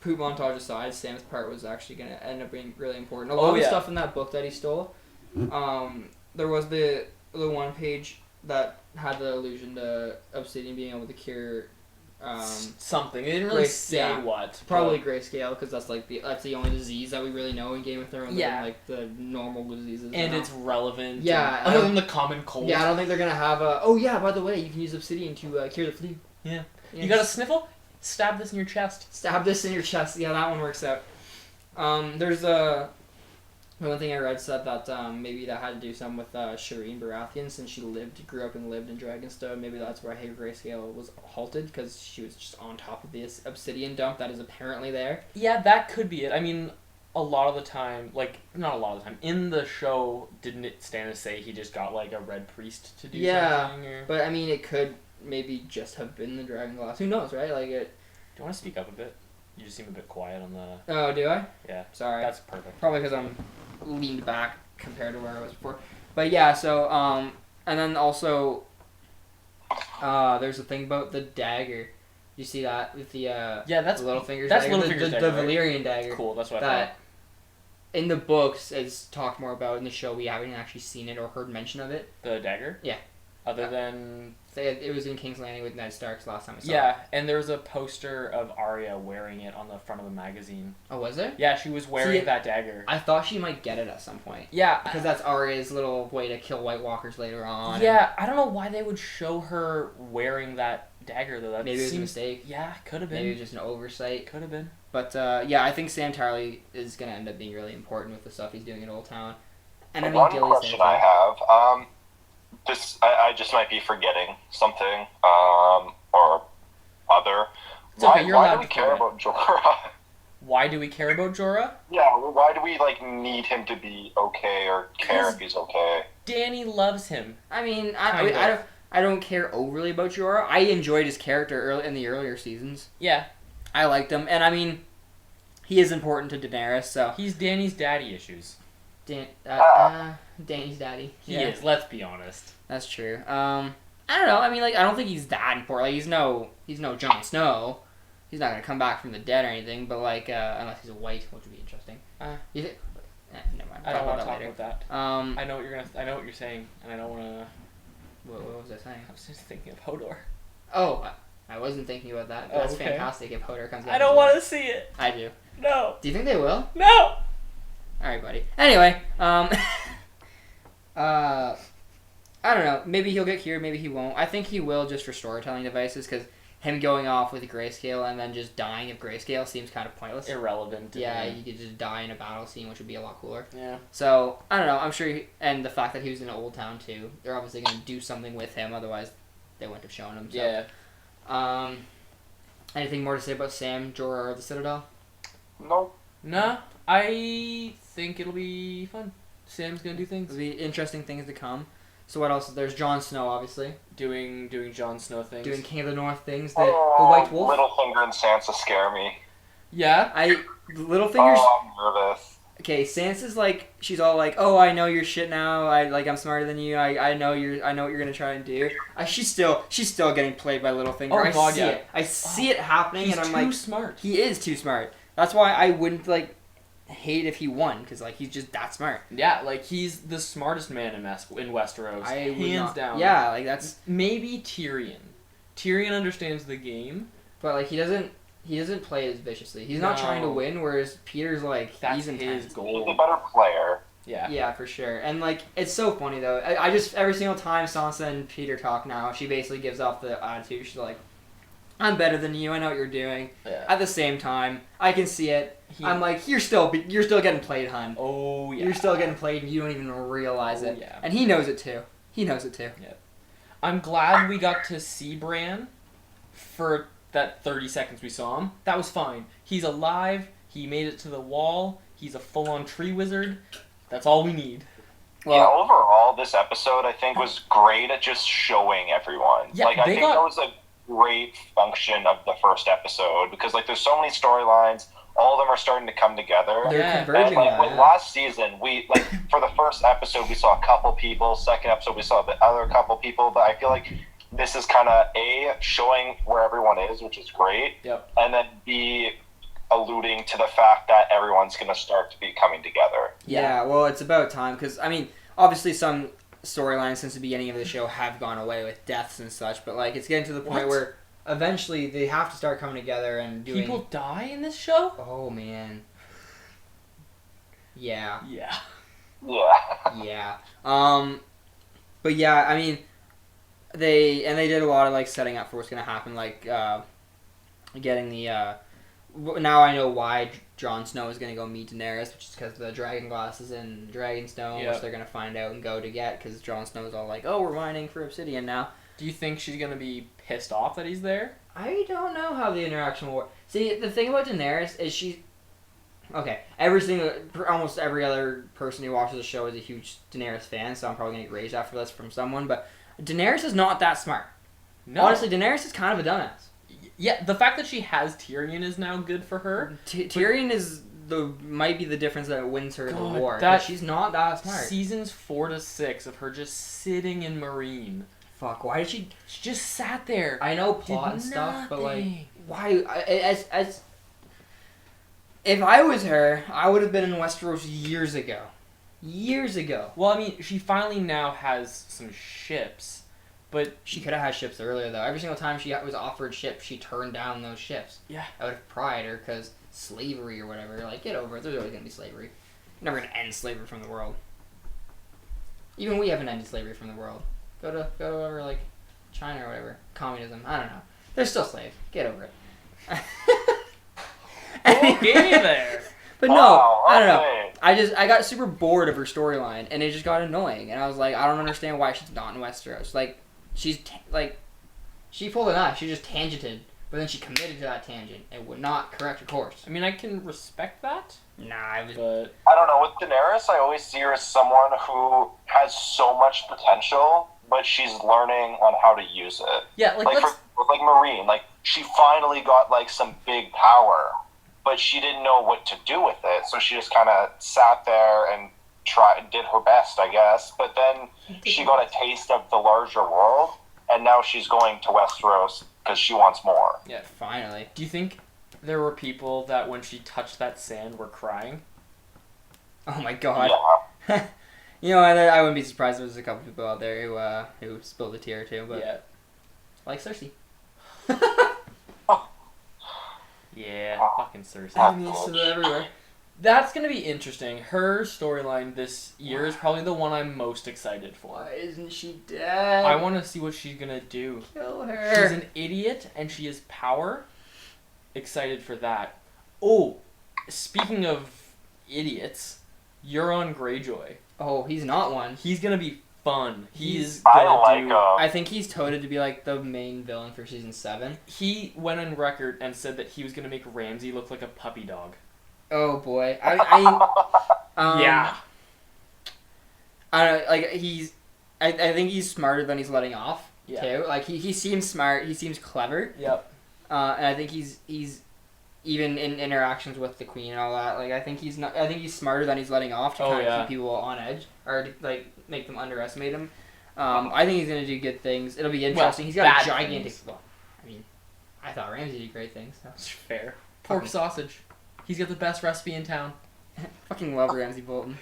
poop montage aside, Sam's part was actually gonna end up being really important. A lot of the stuff in that book that he stole, there was the one page that had the allusion to Obsidian being able to cure Something. They didn't really Grace- say yeah. what. probably but- grayscale because that's the only disease that we really know in Game of Thrones. Yeah. Than, like the normal diseases. and now. it's relevant. Yeah, and- other than the common cold. Yeah, I don't think they're gonna have a. Oh yeah, by the way, you can use obsidian to cure the flu. Yeah. Yeah, You got a sniffle? Stab this in your chest. stab this in your chest. Yeah, that one works out. There's one thing I read said that maybe that had to do something with Shireen Baratheon since she grew up and lived in Dragonstone. Maybe that's why Hager Grayscale was halted because she was just on top of this obsidian dump that is apparently there. Yeah, that could be it. I mean, a lot of the time, like, not a lot of the time, in the show, didn't it stand to say he just got, like, a red priest to do something? Or... But I mean, it could maybe just have been the dragon glass. Who knows, right? Like it. Do you want to speak up a bit? You just seem a bit quiet on the... Oh, do I? Yeah. Sorry. That's perfect. Probably because I'm leaned back compared to where I was before. But yeah, so and then also there's a thing about the dagger. You see that with the Yeah, that's the Littlefinger's that's dagger, Littlefinger's the dagger, right? Valyrian dagger. Cool, that's what I That thought. in the books is talked more about. In the show, we haven't actually seen it or heard mention of it. The dagger? Yeah. Other than... It was in King's Landing with Ned Stark's last time I saw it. Yeah, and there was a poster of Arya wearing it on the front of a magazine. Oh, was there? Yeah, she was wearing See, that dagger. I thought she might get it at some point. Yeah. Because that's Arya's little way to kill White Walkers later on. Yeah, I don't know why they would show her wearing that dagger, though. That Maybe it was a seems... mistake. Yeah, could have been. Maybe it was just an oversight. Could have been. But yeah, I think Sam Tarley is going to end up being really important with the stuff he's doing in Old Town. And I mean, One Gilly's question there, I have, I just might be forgetting something, or other. It's okay, you're why allowed do we to care forget. about Jorah? Why do we care about Jorah? Yeah, well, why do we need him to be okay or care if he's okay? Danny loves him. I mean, Kind of. I don't care overly about Jorah. I enjoyed his character in the earlier seasons. Yeah. I liked him, and I mean, he is important to Daenerys, so... He's Danny's daddy issues. Danny's daddy. He is, let's be honest. That's true. I don't know. I mean, I don't think he's that important. Like, he's no Jon Snow. He's not gonna come back from the dead or anything. But unless he's a white, which would be interesting. You think? Never mind. I don't want to talk later. about that. I know what you're saying, and I don't want to. What was I saying? I was just thinking of Hodor. Oh, I wasn't thinking about that. Oh, That's okay. fantastic if Hodor comes back. I don't want to see it. I do. No. Do you think they will? No. Alright, buddy. Anyway, I don't know. Maybe he'll get cured, maybe he won't. I think he will just for storytelling devices, because him going off with Grayscale and then just dying of Grayscale seems kind of pointless. Irrelevant. Yeah, he could just die in a battle scene, which would be a lot cooler. Yeah. So, I don't know. I'm sure, and the fact that he was in Old Town, too. They're obviously going to do something with him, otherwise they wouldn't have shown him. So. Yeah. Anything more to say about Sam, Jorah, or the Citadel? Nope. Nah, I think it'll be fun. Sam's gonna do things. There'll be interesting things to come. So what else? There's Jon Snow, obviously. Doing Jon Snow things. Doing King of the North things. The White Wolf. Littlefinger and Sansa scare me. Yeah. Littlefinger's... Oh, I'm nervous. okay, Sansa's like, she's all like, oh, I know your shit now. I'm smarter than you. I know what you're gonna try and do. She's still getting played by Littlefinger. Oh, I God, see yeah. it. I see it happening, He's and I'm too like, smart. he is too smart. That's why I wouldn't like hate if he won, because like he's just that smart. Yeah, like he's the smartest man in Westeros, hands down. Yeah, like that's maybe Tyrion. Tyrion understands the game, but like he doesn't play as viciously. He's not trying to win, whereas Peter's like that's he's intense. his He's a goal. better player. Yeah. Yeah, for sure. And like it's so funny though. I just every single time Sansa and Peter talk now, she basically gives off the attitude. She's like, I'm better than you. I know what you're doing. Yeah. At the same time, I can see it. I'm like, you're still getting played, hun. Oh yeah. You're still getting played, and you don't even realize it. Yeah. And he knows it too. Yeah. I'm glad we got to see Bran for that 30 seconds we saw him. That was fine. He's alive. He made it to the wall. He's a full-on tree wizard. That's all we need. Well, yeah, overall, this episode, I think, was great at just showing everyone. Yeah, I think that was a great function of the first episode, because, like, there's so many storylines. All of them are starting to come together. they're converging. And, like, with last season, we, like, for the first episode, we saw a couple people. Second episode, we saw the other couple people. But I feel like this is kind of, A, showing where everyone is, which is great. Yep. And then, B, alluding to the fact that everyone's going to start to be coming together. Yeah, well, it's about time, because, I mean, obviously some storylines since the beginning of the show have gone away with deaths and such, but, like, it's getting to the point where eventually they have to start coming together and doing... People die in this show? Oh, man. Yeah. Yeah. Yeah. Yeah. But yeah, I mean, they did a lot of, like, setting up for what's going to happen, like, getting the, now I know why Jon Snow is going to go meet Daenerys, which is because the dragon glass is in Dragonstone, which they're going to find out and go to get, because Jon Snow's all like, oh, we're mining for obsidian now. Do you think she's going to be pissed off that he's there? I don't know how the interaction will work. See, the thing about Daenerys is okay, almost every other person who watches the show is a huge Daenerys fan, so I'm probably going to get raged after this from someone, but Daenerys is not that smart. No. Honestly, Daenerys is kind of a dumbass. Yeah, the fact that she has Tyrion is now good for her. Tyrion might be the difference that wins her the God, war. that- But she's not that smart. Seasons 4 to 6 of her just sitting in Marine. Fuck, why did she... She just sat there. I know plot Did and stuff, but like... nothing. Why... As if I was her, I would have been in Westeros years ago. Years ago. Well, I mean, she finally now has some ships, but... She could have had ships earlier, though. Every single time she was offered ships, she turned down those ships. Yeah. Out of pride or because slavery or whatever. Like, get over it. There's always going to be slavery. You're never going to end slavery from the world. Even we haven't ended slavery from the world. Go over, like, China or whatever. Communism. I don't know. They're still slaves. Get over it. Okay there. But no, Wow, I don't know. okay. I got super bored of her storyline, and it just got annoying. And I was like, I don't understand why she's not in Westeros. Like, she pulled a knife. She just tangented, but then she committed to that tangent and would not correct her course. I mean, I can respect that, Nah, I was... but... I don't know. With Daenerys, I always see her as someone who has so much potential, but she's learning on how to use it. Yeah, like, let's... Like Marine, like, she finally got, like, some big power, but she didn't know what to do with it, so she just kind of sat there and did her best, I guess. But then she got a taste of the larger world, and now she's going to Westeros because she wants more. Yeah. Finally. Do you think there were people that when she touched that sand were crying? Oh my god. Yeah. You know, I wouldn't be surprised if there's a couple people out there who spilled a tear too, but... Yeah. Like Cersei. Yeah, fucking Cersei. I mean, so they're everywhere. That's gonna be interesting. Her storyline this year is probably the one I'm most excited for. Why isn't she dead? I want to see what she's gonna do. Kill She's her. an idiot and she has power. Excited for that. Oh, speaking of idiots, Euron Greyjoy. Oh, he's not one. He's gonna be fun. I like him. I think he's touted to be like the main villain for season 7. He went on record and said that he was gonna make Ramsay look like a puppy dog. Oh boy. Yeah. I don't like I think he's smarter than he's letting off too. Like he seems smart, he seems clever. Yep. And I think he's even in interactions with the queen and all that. Like I think he's smarter than he's letting off to kind of keep people on edge or to, like make them underestimate him. I think he's gonna do good things. It'll be interesting. He's got a gigantic. Well, I mean, I thought Ramsey did great things. So. That's fair. Pork sausage. He's got the best recipe in town. Fucking love Ramsey Bolton.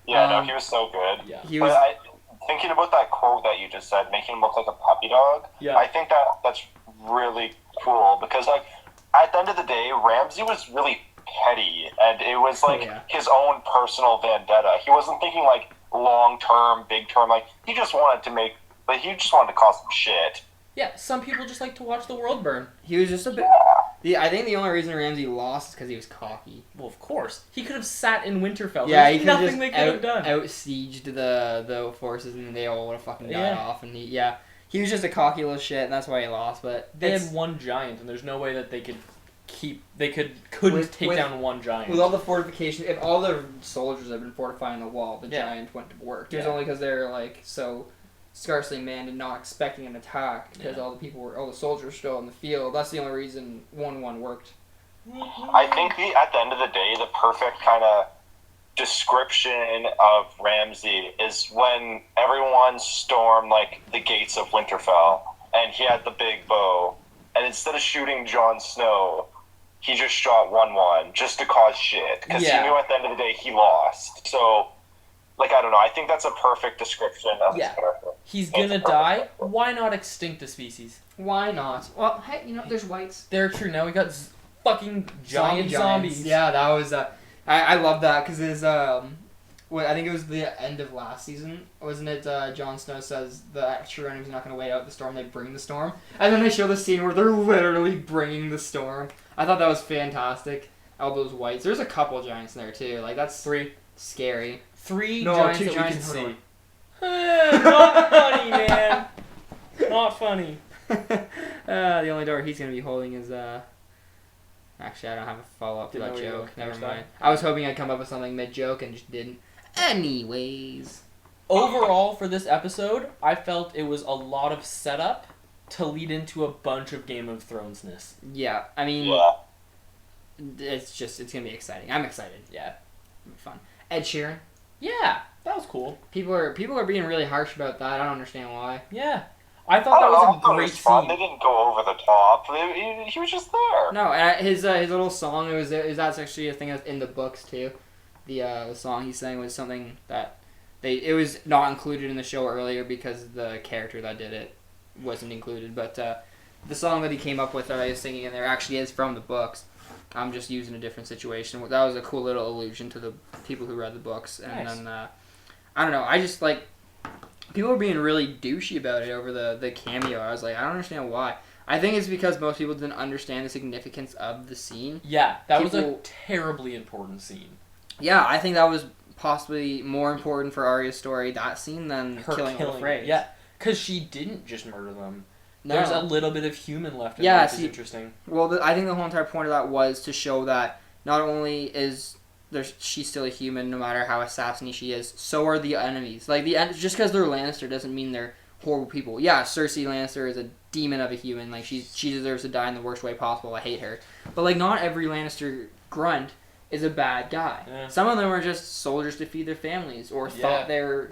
Yeah, no, he was so good. Yeah. Thinking about that quote that you just said, making him look like a puppy dog. Yeah. I think that's really cool because, like, at the end of the day, Ramsey was really petty, and it was like his own personal vendetta. He wasn't thinking like long term, big term. Like he just wanted to cause some shit. Yeah, some people just like to watch the world burn. He was just a bit. I think the only reason Ramsey lost is because he was cocky. Well, of course. He could have sat in Winterfell. Yeah, There's nothing they could have done. Out-sieged the forces, and they all would have fucking died off. And he was just a cocky little shit, and that's why he lost. But they had one giant, and there's no way that they could couldn't take down one giant. With all the fortifications, if all the soldiers had been fortifying the wall, the giant wouldn't have worked. It was only because they're like so scarcely manned and not expecting an attack because all the soldiers were still in the field. That's the only reason 1-1 worked. I think at the end of the day, the perfect kind of description of Ramsey is when everyone stormed like the gates of Winterfell, and he had the big bow, and instead of shooting Jon Snow, he just shot 1-1 just to cause shit because he knew at the end of the day he lost. So. Like, I don't know. I think that's a perfect description of his character. He's gonna die. Why not extinct a species? Why not? Well, hey, there's whites. They're true. Now we got fucking giant zombies. Yeah, that was... I love that, because his... I think it was the end of last season, wasn't it? Jon Snow says the true enemy's not going to wait out the storm, they bring the storm. And then they show the scene where they're literally bringing the storm. I thought that was fantastic. All those whites. There's a couple giants in there, too. Like, that's... 3. Scary. 3 no, giants 2 that giants we can see. Not funny, man. Not funny. The only door he's going to be holding is... Actually, I don't have a follow-up to that joke. Never mind. I was hoping I'd come up with something mid-joke and just didn't. Anyways. Overall, for this episode, I felt it was a lot of setup to lead into a bunch of Game of Thrones-ness. Yeah, I mean... It's going to be exciting. I'm excited. Yeah. It'll be fun. Ed Sheeran. Yeah, that was cool. People are being really harsh about that. I don't understand why. Yeah. I thought that was a great scene. They didn't go over the top. He was just there. No, and his little song, that's actually a thing that's in the books too. The song he sang was something that it was not included in the show earlier because the character that did it wasn't included. But the song that he came up with that I was singing in there actually is from the books. I'm just using a different situation. That was a cool little allusion to the people who read the books. And nice. then, I don't know, I just, like, people were being really douchey about it over the cameo. I was like, I don't understand why. I think it's because most people didn't understand the significance of the scene. Yeah, that was a terribly important scene. Yeah, I think that was possibly more important for Arya's story, that scene, than her killing all the Freys. Yeah, because she didn't just murder them. No. There's a little bit of human left in it, which is interesting. Well, I think the whole entire point of that was to show that not only is she's still a human, no matter how assassiny she is, so are the enemies. Like, just because they're Lannister doesn't mean they're horrible people. Yeah, Cersei Lannister is a demon of a human. Like, she deserves to die in the worst way possible. I hate her. But, like, not every Lannister grunt is a bad guy. Yeah. Some of them are just soldiers to feed their families or thought they're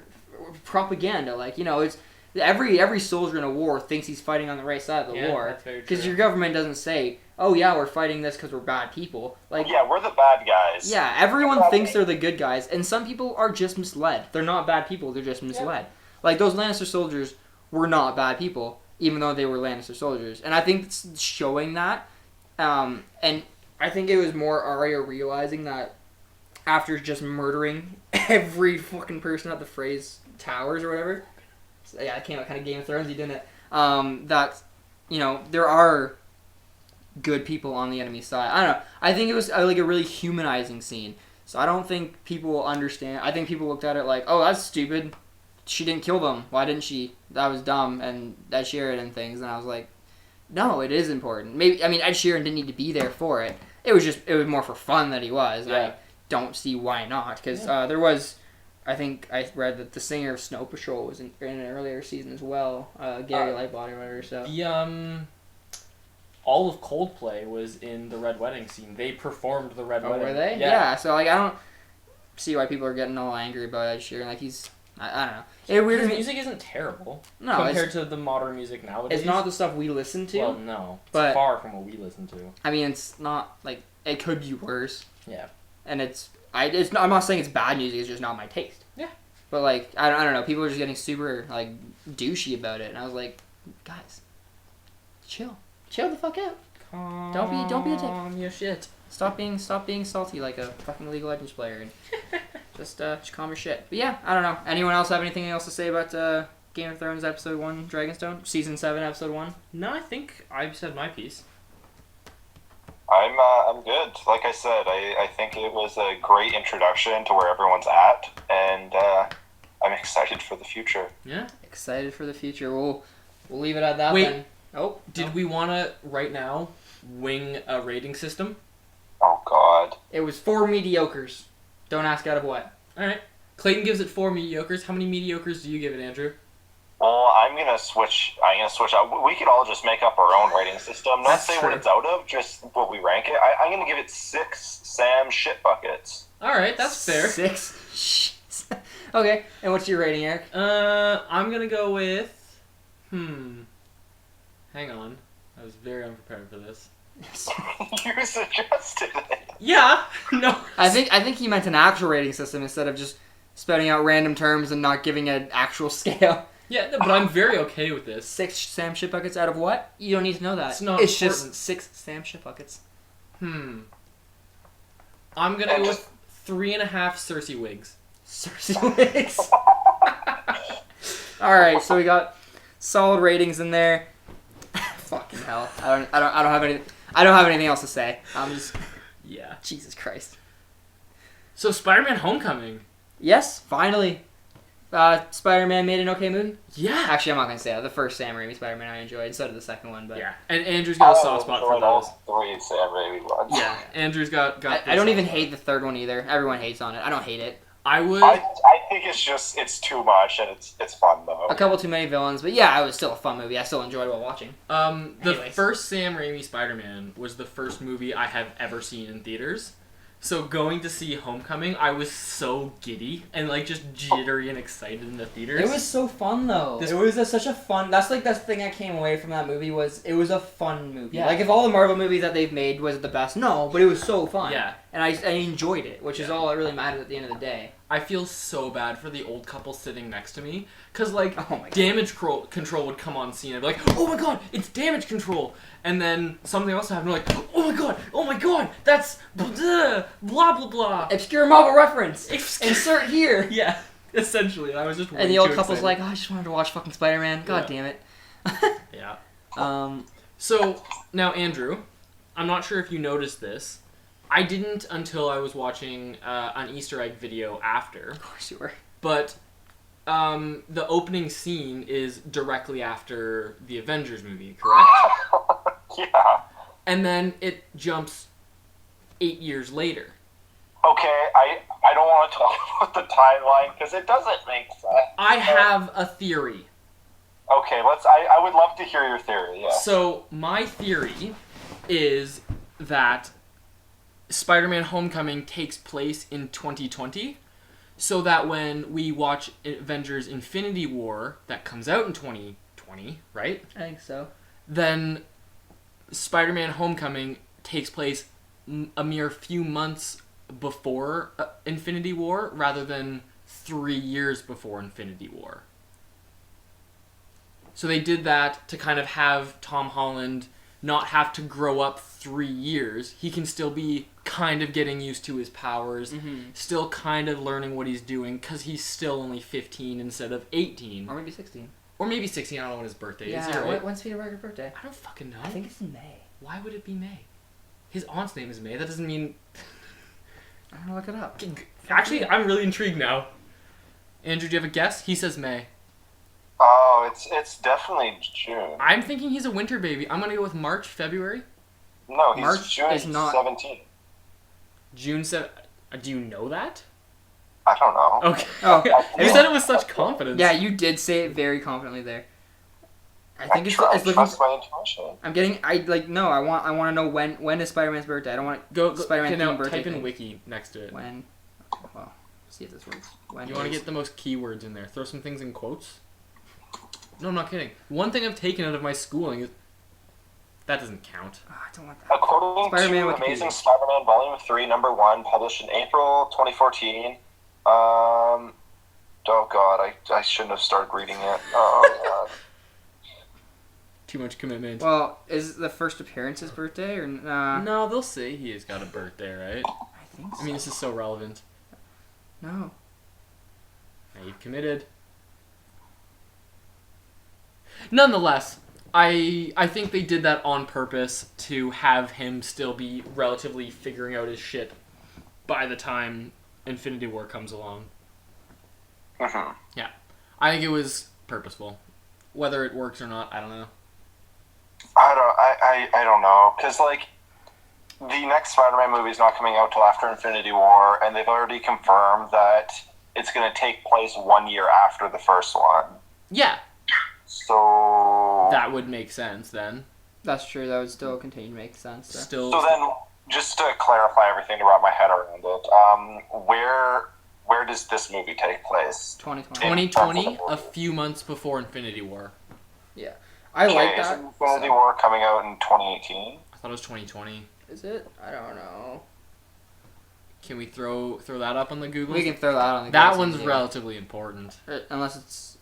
propaganda. Like, it's... Every soldier in a war thinks he's fighting on the right side of the war. Because your government doesn't say, oh yeah, we're fighting this because we're bad people. Like, yeah, we're the bad guys. Yeah, everyone thinks they're the good guys, and some people are just misled. They're not bad people, they're just misled. Yeah. Like, those Lannister soldiers were not bad people, even though they were Lannister soldiers. And I think it's showing that, and I think it was more Arya realizing that after just murdering every fucking person at the Frey's towers or whatever... Yeah, it came out kind of Game of Thrones-y, didn't it? That, there are good people on the enemy side. I don't know. I think it was like a really humanizing scene. So I don't think people will understand. I think people looked at it like, oh, that's stupid. She didn't kill them. Why didn't she? That was dumb. And Ed Sheeran and things. And I was like, no, it is important. Ed Sheeran didn't need to be there for it. It was more for fun that he was. Yeah. I don't see why not. Because there was... I think I read that the singer of Snow Patrol was in an earlier season as well, Gary Lightbody or whatever. So all of Coldplay was in the Red Wedding scene. They performed the Red Oh, Wedding. were they? Yeah. So like I don't see why people are getting all angry about Ed Sheeran. Like I don't know. It weird. His music isn't terrible No, compared to the modern music nowadays. it's not the stuff we listen to. Well, no, it's but- far from what we listen to. I mean, it's not like it could be worse. Yeah. And it's not, I'm not saying it's bad music. It's just not my taste. Yeah. But like I don't know. People are just getting super like douchey about it, and I was like, guys, chill the fuck out. Don't be a dick. Calm your shit. Stop being salty like a fucking League of Legends player, and just calm your shit. But yeah, I don't know. Anyone else have anything else to say about Game of Thrones episode 1, Dragonstone, season 7, episode 1? No, I think I've said my piece. I'm good. Like I said, I think it was a great introduction to where everyone's at, and I'm excited for the future. Yeah. Excited for the future. We'll leave it at that. Wait. Then. Oh, Did we want to right now wing a rating system? Oh God. It was 4 mediocres. Don't ask out of what. All right. Clayton gives it 4 mediocres. How many mediocres do you give it, Andrew? Well, I'm gonna switch out. We could all just make up our own rating system. Not That's say true. what it's out of, just what we rank it. I'm gonna give it 6 Sam shit buckets. All right, that's fair. 6. Okay, and what's your rating, Eric? I'm gonna go with. Hang on. I was very unprepared for this. You suggested it. Yeah. No. I think he meant an actual rating system instead of just spouting out random terms and not giving an actual scale. Yeah, no, but I'm very okay with this. 6 Sam shit buckets out of what? You don't need to know that. It's not It's important. just 6 Sam shit buckets. I'm gonna go with 3.5 Cersei wigs. Cersei wigs. All right, so we got solid ratings in there. Fucking hell! I don't have anything else to say. I'm just Yeah. Jesus Christ. So Spider-Man: Homecoming. Yes, finally. Spider-Man made an okay movie. Yeah. Actually, I'm not gonna say that. The first Sam Raimi Spider-Man I enjoyed, so did the second one. But Yeah. And Andrew's got a soft spot for those. 3 Sam Raimi ones. Yeah. Andrew's got. I don't even hate the third one either. Everyone hates on it. I don't hate it. I would. I think it's too much, and it's fun though. A couple too many villains, but yeah, it was still a fun movie. I still enjoyed while watching. The Anyways. first Sam Raimi Spider-Man was the first movie I have ever seen in theaters. So going to see Homecoming, I was so giddy and like just jittery and excited in the theaters. It was so fun though. This- It was such a fun. That's the thing I came away from that movie was it was a fun movie. Yeah. Like if all the Marvel movies that they've made was the best, no, but it was so fun. Yeah. And I enjoyed it, which is all that really matters at the end of the day. I feel so bad for the old couple sitting next to me because like Oh my God. damage control would come on scene. I'd be like, oh my god, it's damage control, and then something else happened. We're like, oh my god, that's blah blah blah. Obscure Marvel reference. It's- Insert here. Yeah, essentially, I was just. And the old couple's like, oh, I just wanted to watch fucking Spider-Man. God Yeah. damn it. yeah. So now, Andrew, I'm not sure if you noticed this. I didn't until I was watching an Easter egg video after. Of course you were. But the opening scene is directly after the Avengers movie, correct? Yeah. And then it jumps 8 years later. Okay, I don't want to talk about the timeline because it doesn't make sense. I have a theory. Okay, I would love to hear your theory. Yeah. So my theory is that Spider-Man: Homecoming takes place in 2020, so that when we watch Avengers: Infinity War, that comes out in 2020, right? I think so. Then Spider-Man: Homecoming takes place a mere few months before Infinity War, rather than 3 years before Infinity War. So they did that to kind of have Tom Holland not have to grow up 3 years. He can still be kind of getting used to his powers, still kind of learning what he's doing, because he's still only 15 instead of 18. Or maybe 16. Or maybe 16, I don't know when his birthday is. Yeah, You're right. when's Peter Parker's birthday? I don't fucking know. I think it's in May. Why would it be May? His aunt's name is May. That doesn't mean... I'm gonna look it up. Actually, I'm really intrigued now. Andrew, do you have a guess? He says May. Oh, it's definitely June. I'm thinking he's a winter baby. I'm gonna go with March, February. No, he's March June is not- 17. June 7... Do you know that? I don't know. Okay. Oh, You said it with such confidence. yeah, you did say it very confidently there. I think it's looking. trust my intuition. I want to know when is Spider-Man's birthday. I don't want Go Spider-Man now, themed birthday. type in thing. wiki next to it. When? Well, see if this works. When You want to get the most keywords in there. Throw some things in quotes. No, I'm not kidding. One thing I've taken out of my schooling is that doesn't count. Oh, I don't want that. According Spider-Man to Wikipedia. Amazing Spider-Man Volume 3, Number 1, published in April 2014. Oh god, I shouldn't have started reading it. Oh god. Too much commitment. Well, is the first appearance his birthday or No, they'll say he has got a birthday, right? I think so. I mean, this is so relevant. No. Now you've committed. Nonetheless, I think they did that on purpose to have him still be relatively figuring out his shit by the time Infinity War comes along. Mm-hmm. Yeah. I think it was purposeful. Whether it works or not, I don't know. I don't know, because, like, the next Spider-Man movie is not coming out till after Infinity War, and they've already confirmed that it's going to take place 1 year after the first one. Yeah. So... That would make sense then. That's true. That would still continue to make sense. So. Still. So then, just to clarify everything to wrap my head around it, where does this movie take place? 2020. 2020, a few months before Infinity War. I like Okay, that. is Infinity War coming out in 2018? I thought it was 2020. Is it? I don't know. Can we throw that up on the Google? We can throw that on the That Google one's Sheet. relatively important. Unless it's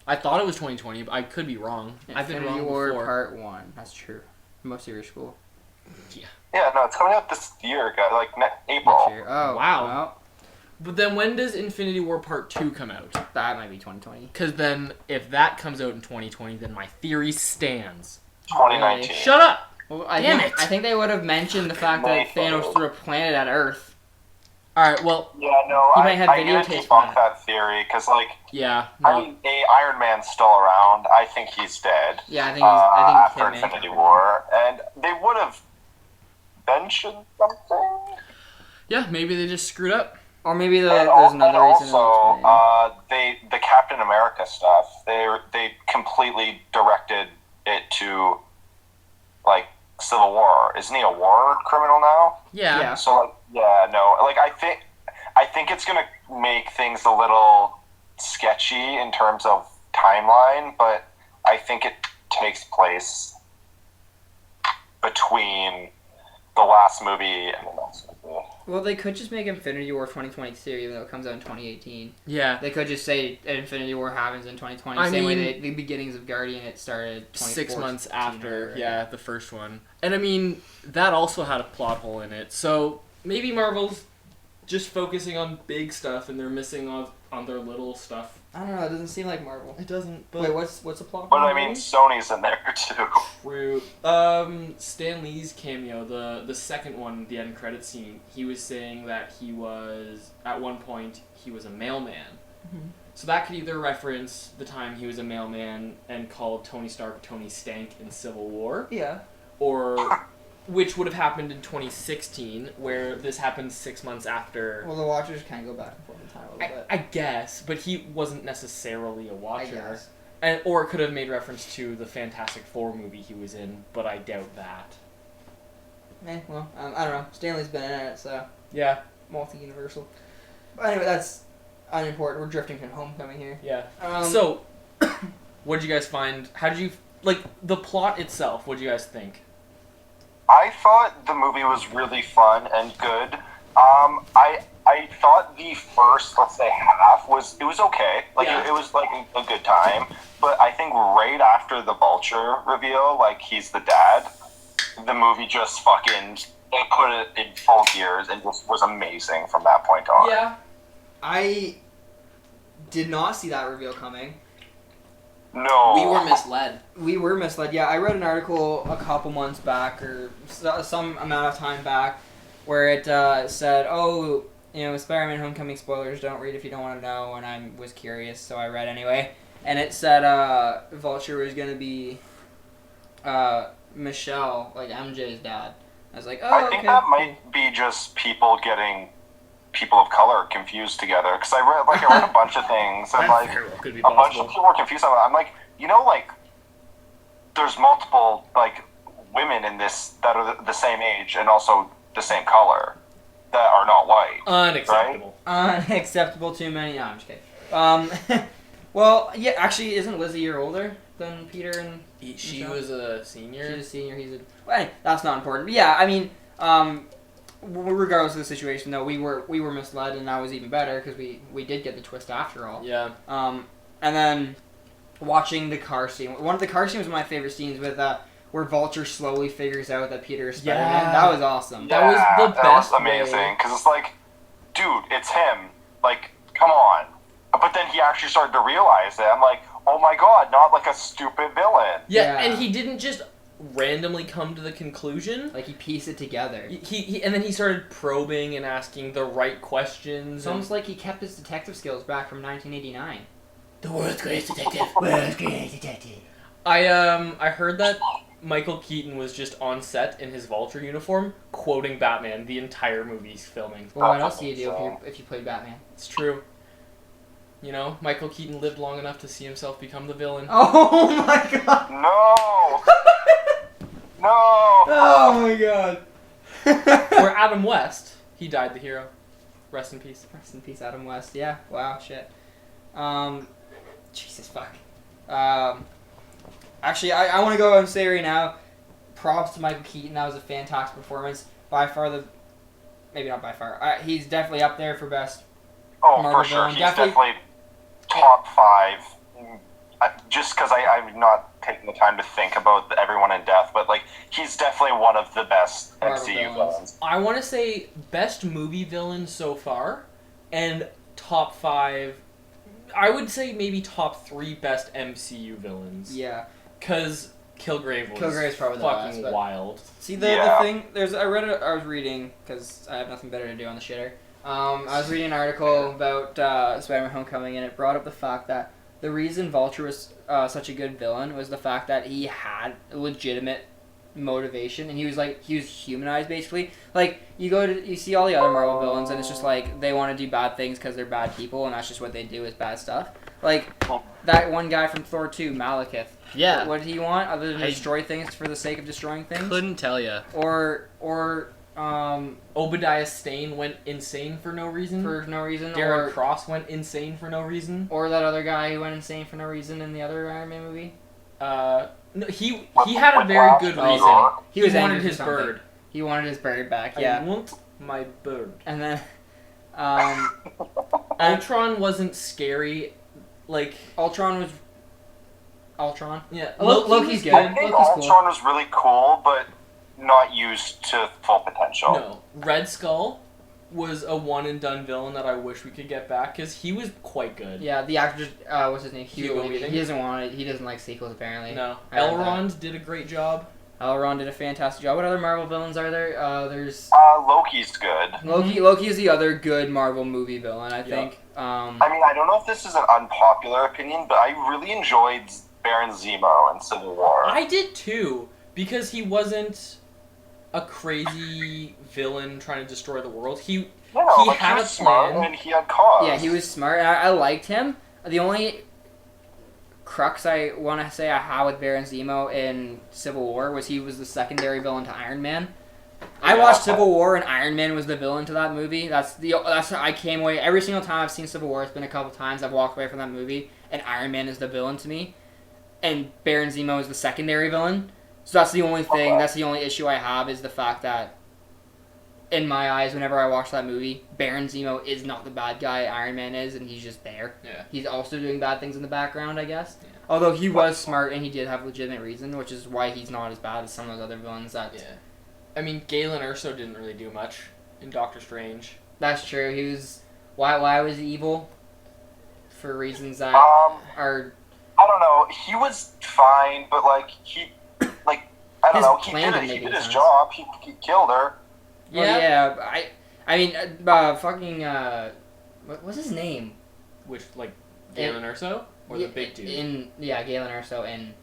I thought it was 2020, but I could be wrong. I've been Infinity wrong War before. Part 1. That's true. Most of your school. Yeah, no, it's coming out this year, guys, like April. Next year. Oh, Wow. Well, But then when does Infinity War Part 2 come out? that might be 2020. Because then, if that comes out in 2020, then my theory stands. 2019. Shut up! Well, Damn it. I think they would have mentioned the fact that Thanos threw a planet at Earth. Alright, well, Yeah, no, He I might have I'm gonna videotapes debunk on it. that theory, because, like, yeah. I No. mean, Iron Man's still around. I think he's dead. Yeah, I think I After think Hitman Infinity covered War. And they would have mentioned something. Yeah, maybe they just screwed up. it. Or maybe there's And another reason. also, the Captain America stuff, they completely directed it to, like, Civil War. Isn't he a war criminal now? Yeah. Yeah. So, like, yeah, no, like, I think it's gonna make things a little sketchy in terms of timeline, but I think it takes place between the last movie and the next movie. Well, they could just make Infinity War 2022, even though it comes out in 2018. Yeah. They could just say Infinity War happens in 2020. I Same way mean- the beginnings of Guardian, it started 6 months 2014 after, or- yeah, the first one. And I mean, that also had a plot hole in it. So maybe Marvel's just focusing on big stuff and they're missing on their little stuff. I don't know. It doesn't seem like Marvel. It doesn't. But Wait, what's the plot? But I mean, Sony's in there too. True. Stan Lee's cameo, the second one, the end credit scene, he was saying that he was, at one point, he was a mailman. Mhm. So that could either reference the time he was a mailman and called Tony Stark Tony Stank in Civil War, Yeah. or which would have happened in 2016, where this happened 6 months after. Well, the Watchers can go back and forth in time a little bit. I guess, but he wasn't necessarily a I watcher. guess. And, or it could have made reference to the Fantastic Four movie he was in, but I doubt that. Well, I don't know. Stanley's been in it, so Yeah, multi-universal. But anyway, that's unimportant. We're drifting from Homecoming here. yeah. Um, So, what did you guys find? How did you, like, the plot itself, what did you guys think? I thought the movie was really fun and good. I thought the first, let's say, half was okay. Like, Yeah. it was like a good time. But I think right after the Vulture reveal, like he's the dad, the movie just fucking it put it in full gears and just was amazing from that point on. Yeah. I did not see that reveal coming. No. We were misled. We were misled. Yeah, I read an article a couple months back or some amount of time back where it said, "Oh, you know, Spider-Man: Homecoming spoilers. Don't read if you don't want to know." And I was curious, so I read anyway. And it said Vulture was gonna be Michelle, like MJ's dad. I was like, "Oh, I think okay, that cool." might be just people getting people of color confused together. Because I read a bunch of things and like could be a bunch of people were confused on that. I'm like, you know, like there's multiple like women in this that are the same age and also the same color that are not white. Unacceptable. Right? Unacceptable too many. No, I'm just kidding. Well, yeah, actually, isn't Liz a year older than Peter and She Michelle? was a senior. She's a senior. He's a. Well, anyway, that's not important. But yeah, I mean, regardless of the situation, though, we were misled, and that was even better because we did get the twist after all. Yeah. And then watching the car scene. One of the car scenes was my favorite scenes with where Vulture slowly figures out that Peter is Spider-Man. Yeah. That was awesome. That was the that best was way. amazing because it's like, dude, it's him. Like, come on. But then he actually started to realize it. I'm like, oh my god, not like a stupid villain. Yeah, Yeah. and he didn't just randomly come to the conclusion. Like he pieced it together. He and then he started probing and asking the right questions. It's almost like he kept his detective skills back from 1989. The world's greatest detective. World's greatest detective. I heard that Michael Keaton was just on set in his Vulture uniform, quoting Batman the entire movie's filming. Well, what else do you do if you played Batman? It's true. You know, Michael Keaton lived long enough to see himself become the villain. Oh my god! No! No! Oh my god! Or Adam West, he died the hero. Rest in peace. Rest in peace, Adam West. Yeah. Wow. Shit. Jesus fuck. Actually, I want to go and say right now, props to Michael Keaton. That was a fantastic performance. By far maybe not by far. He's definitely up there for best. Oh, Marvel for sure. villain. He's Definitely- definitely top 5. Just because I'm not taking the time to think about everyone in depth, but like he's definitely one of the best Marvel MCU villains. villains. I want to say best movie villain so far, and top 5. I would say maybe top 3 best MCU villains. Yeah. Cause Kilgrave was Kilgrave's probably the fucking best, but- wild. See the thing. I was reading because I have nothing better to do on the shitter. I was reading an article about Spider-Man: Homecoming, and it brought up the fact that the reason Vulture was such a good villain was the fact that he had a legitimate motivation, and he was humanized basically. Like you see all the other Marvel villains, and it's just like they want to do bad things because they're bad people, and that's just what they do is bad stuff. Like that one guy from Thor 2, Malekith. Yeah. What did he want other than I destroy things for the sake of destroying things? Couldn't tell ya. Or Obadiah Stane went insane for no reason. for no reason, Darren Cross went insane for no reason. or that other guy who went insane for no reason in the other Iron Man movie. No, he had a very good Whiplash, reason. New He was wanted angry for his something. bird. He wanted his bird back. I Yeah, want my bird. and then Ultron wasn't scary. Like, Ultron was Ultron. yeah, Loki's good. I think Loki's cool. Ultron was really cool, but not used to full potential. No, Red Skull was a one and done villain that I wish we could get back because he was quite good. Yeah, the actor. What's his name? Hugo Weaving. He doesn't want it. He doesn't like sequels apparently. No, I heard Elrond did a great job. Elrond did a fantastic job. What other Marvel villains are there? There's Loki's good. Loki. Loki is the other good Marvel movie villain, I think. I mean, I don't know if this is an unpopular opinion, but I really enjoyed Baron Zemo in Civil War. I did too because he wasn't a crazy villain trying to destroy the world. He had was a smart plan. and he had cause. Yeah, he was smart. I liked him. The only crux I want to say I had with Baron Zemo in Civil War was he was the secondary villain to Iron Man. I watched Civil War and Iron Man was the villain to that movie. That's how I came away. Every single time I've seen Civil War, it's been a couple times I've walked away from that movie and Iron Man is the villain to me, and Baron Zemo is the secondary villain. So that's the only thing. That's the only issue I have is the fact that, in my eyes, whenever I watch that movie, Baron Zemo is not the bad guy Iron Man is, and he's just there. Yeah. He's also doing bad things in the background, I guess. Yeah. Although he was smart and he did have legitimate reason, which is why he's not as bad as some of those other villains. That Yeah. I mean, Galen Erso didn't really do much in Doctor Strange. That's true. He was why was he evil? For reasons that are I don't know. He was fine, but I don't His know. plan didn't He make did any his sense. job. He killed her. yeah. I mean fucking what was his name? Which, like, Galen Erso? Or the big dude? Galen Erso in.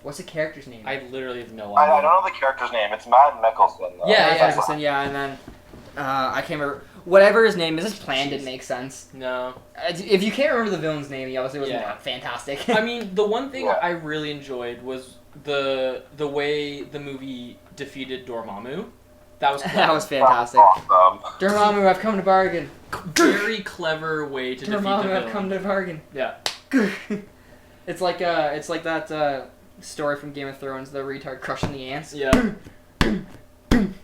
What's the character's name? I literally have no I idea. don't know the character's name. It's Matt Mickelson. Though. Yeah, Mickelson, and then I can't remember. whatever his name is, his plan didn't make sense. No. If you can't remember the villain's name, he obviously was Yeah. not fantastic. I mean, the one thing Yeah. I really enjoyed was the way the movie defeated Dormammu. That was clever. that was fantastic. Awesome. Dormammu, I've come to bargain. Very clever way to defeat the Dormammu, villain. I've come to bargain. Yeah. It's like that story from Game of Thrones, the retard crushing the ants. Yeah.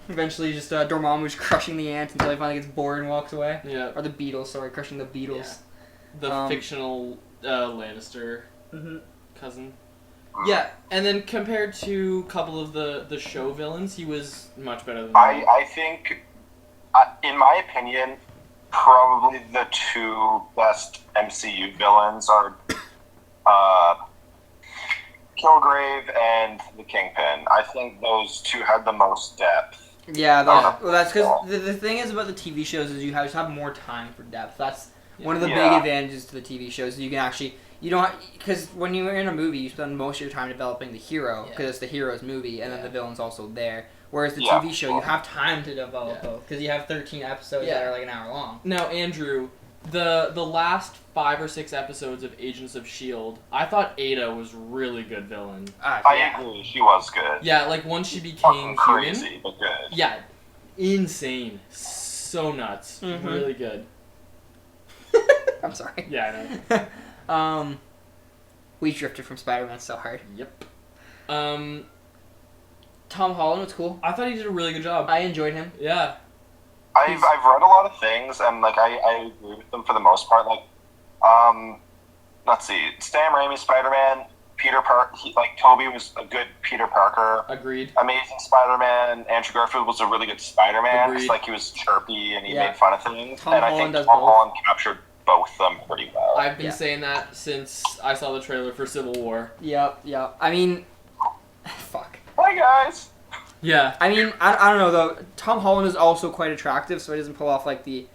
Eventually, just Dormammu's crushing the ants until he finally gets bored and walks away. Yeah. Or the beetles, sorry, crushing the beetles. The fictional Lannister Mm-hmm. cousin. Yeah, and then compared to a couple of the show villains, he was much better than them. I think, in my opinion, probably the two best MCU villains are Kilgrave and the Kingpin. I think those two had the most depth. Yeah, Yeah. well, that's because the thing is about the TV shows is you just have more time for depth. That's one of the big Yeah. advantages to the TV shows. You can actually, you don't, because when you're in a movie, you spend most of your time developing the hero, because it's the hero's movie, and then the villain's also there. Whereas the Yeah. TV show, you have time to develop both, because you have 13 episodes that are like an hour long. Now, Andrew, the last 5 or 6 episodes of Agents of S.H.I.E.L.D., I thought Ada was really good villain. I agree, she was good. Yeah, like once she became Fucking human. crazy, but good. Yeah, insane. So nuts. Mhm. Really good. I'm sorry. Yeah, I know. We drifted from Spider-Man so hard. Yep. Tom Holland was cool. I thought he did a really good job. I enjoyed him. Yeah. I've read a lot of things, and like I agree with them for the most part. Like, let's see, Sam Raimi Spider-Man, Peter Parker, like Toby was a good Peter Parker. Agreed. Amazing Spider-Man. Andrew Garfield was a really good Spider-Man. Agreed. Just like he was chirpy and he Yeah. made fun of things. Tom and I Holland think does Tom both. Holland captured both of them pretty well. I've been Yeah. saying that since I saw the trailer for Civil War. Yep. I mean, fuck. Hi guys. Yeah. I mean, I don't know though. Tom Holland is also quite attractive, so he doesn't pull off like the,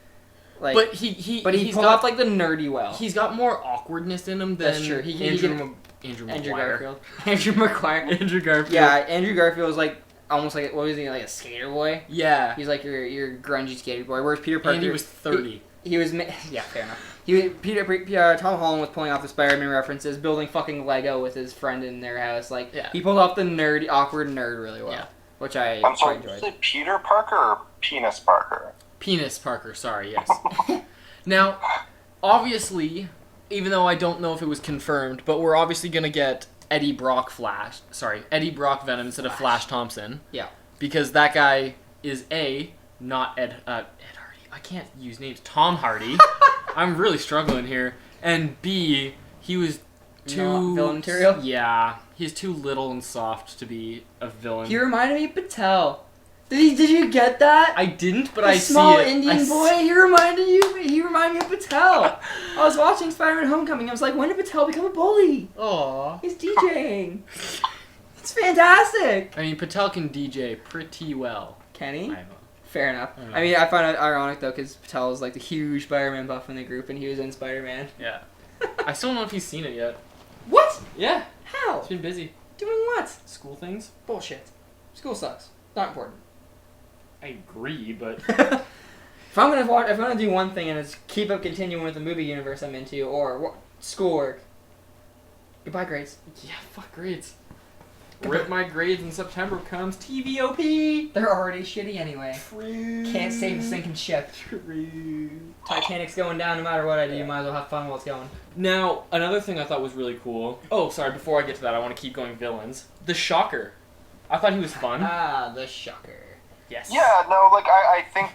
like. But he he's pulled off like the nerdy well. He's got more awkwardness in him than That's true. He Andrew can- Andrew Andrew McGuire. Garfield. Andrew McGuire. Andrew Garfield. Yeah, Andrew Garfield was like almost like what was he like a skater boy? Yeah. He's like your grungy skater boy. Whereas Peter Parker, And he was 30. He was yeah, fair enough. Tom Holland was pulling off the Spider-Man references, building fucking Lego with his friend in their house. Like he pulled off the nerdy, awkward nerd really well. Yeah. Which I I'm quite sorry, enjoyed. is it Peter Parker or Penis Parker? Penis Parker, sorry, yes. Now, obviously, even though I don't know if it was confirmed, but we're obviously going to get Eddie Brock Venom instead of Flash Thompson. Yeah. Because that guy is not Ed Hardy. I can't use names. Tom Hardy. I'm really struggling here. And B, he was too... Not villain material? Yeah. He's too little and soft to be a villain. He reminded me of Patel. Did you get that? I didn't, but The I see it. small Indian I boy. He reminded me of Patel. I was watching Spider-Man: Homecoming. I was like, when did Patel become a bully? Aw. He's DJing. It's fantastic. I mean, Patel can DJ pretty well. Can he? I know. Fair enough. I know. I mean, I find it ironic though, because Patel is like the huge Spider-Man buff in the group, and he was in Spider-Man. Yeah. I still don't know if he's seen it yet. What? Yeah. How? He's been busy. Doing what? School things? Bullshit. School sucks. Not important. I agree, but... If I'm gonna do one thing and it's keep up continuing with the movie universe I'm into, or schoolwork. Goodbye grades. Yeah, fuck grades. Rip my grades in September comes TVOP! They're already shitty anyway. True. Can't save a sinking ship. True. Titanic's going down no matter what I do. You might as well have fun while it's going. Now, another thing I thought was really cool... Oh, sorry, before I get to that, I want to keep going villains. The Shocker. I thought he was fun. Ah, the Shocker. Yes. Yeah, no, like I think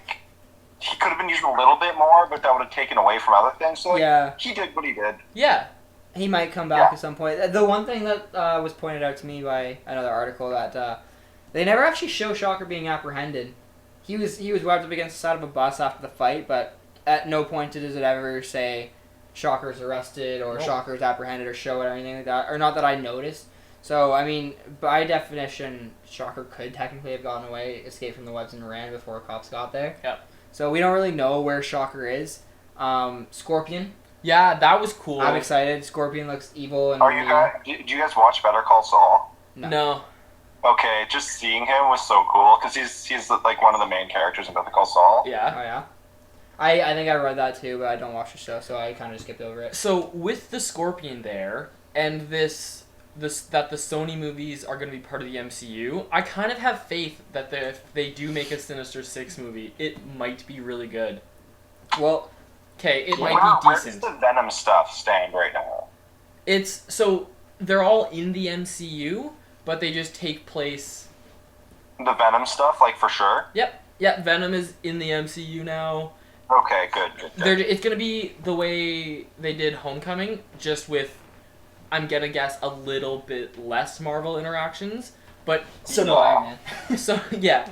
he could have been used a little bit more, but that would have taken away from other things. So like, Yeah. he did what he did. Yeah. He might come back at some point. The one thing that was pointed out to me by another article that they never actually show Shocker being apprehended. He was webbed up against the side of a bus after the fight, but at no point does it ever say Shocker's arrested or Shocker's apprehended or show it or anything like that. Or not that I noticed. So, I mean, by definition, Shocker could technically have gotten away, escaped from the webs and ran before cops got there. Yep. So we don't really know where Shocker is. Scorpion. Yeah, that was cool. I'm excited. Scorpion looks evil and Are you guys? Do you guys watch Better Call Saul? No. Okay, just seeing him was so cool because he's like one of the main characters in Better Call Saul. Yeah. Oh yeah. I think I read that too, but I don't watch the show, so I kind of skipped over it. So with the Scorpion there, and this that the Sony movies are going to be part of the MCU, I kind of have faith that if they do make a Sinister Six movie, it might be really good. Well, okay, it might be Where decent. does the Venom stuff stand right now? It's so they're all in the MCU, but they just take place. The Venom stuff, like, for sure? Yeah, Venom is in the MCU now. Okay, good. It's going to be the way they did Homecoming, just with, I'm going to guess, a little bit less Marvel interactions. But so no Iron Man. So, yeah.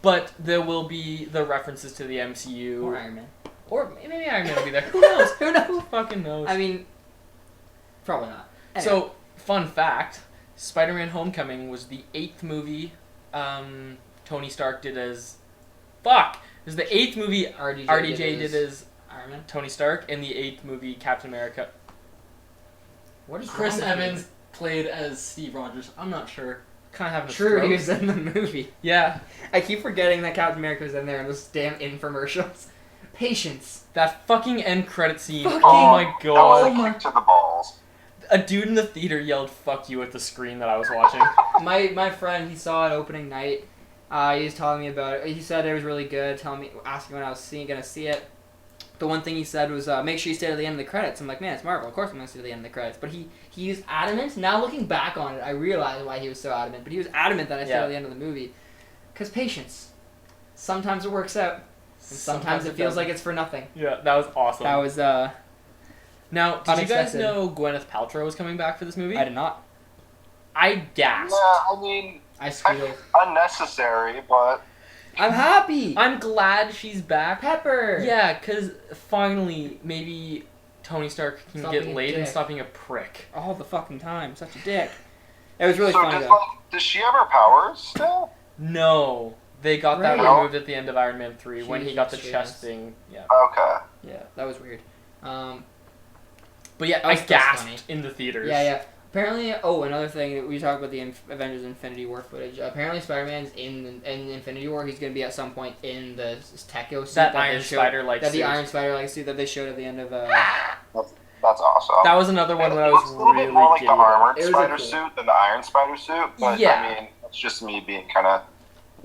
But there will be the references to the MCU. Or Iron Man. Or maybe Iron Man will be there. Who knows? Who knows? Who fucking knows? I mean, probably not. Anyway. So, fun fact, Spider-Man Homecoming was the 8th movie Tony Stark did as... Fuck! It was the 8th movie RDJ did as Iron Man. Tony Stark, and the 8th movie Captain America. What is Chris wrong with Evans you? played as Steve Rogers. I'm not sure. Kind of having a True, stroke. he was in the movie. Yeah. I keep forgetting that Captain America was in there in those damn infomercials. Patience. That fucking end credit scene. Fucking- Oh my That god. was a kick to the balls. A dude in the theater yelled "fuck you" at the screen that I was watching. My friend, he saw it opening night. He was telling me about it. He said it was really good. Asking when I was gonna see it. The one thing he said was, "Make sure you stay to the end of the credits." I'm like, man, it's Marvel. Of course I'm gonna stay to the end of the credits. But he was adamant. Now looking back on it, I realize why he was so adamant. But he was adamant that I stay to the end of the movie, because patience. Sometimes it works out, and sometimes it feels like it's for nothing. Yeah, that was awesome. That was Now, did you guys unexpected. know Gwyneth Paltrow was coming back for this movie? I did not. I gasped. Yeah, I mean, I screwed it. unnecessary, but I'm happy. I'm glad she's back. Pepper. Yeah, because finally, maybe Tony Stark can Stop get being a laid and dick. stop being a prick. All the fucking time. Such a dick. It was really so funny though. does she have her powers still? No. They got that Right. removed at the end of Iron Man 3 when he got the Jesus. chest thing. Yeah. Okay. Yeah, that was weird. But yeah, That I was gasped funny. in the theaters. Yeah. Apparently, another thing, we talked about the Avengers Infinity War footage. Apparently, Spider-Man's in Infinity War. He's going to be at some point in the Techo suit That they Iron showed- Spider-like that the suit. Iron Spider-like suit that they showed at the end of. That's awesome. That was another one It that I looks was a little really bit more like giddy the about. armored It was a spider cool- suit than the Iron Spider suit, but Yeah. I mean, it's just me being kind of...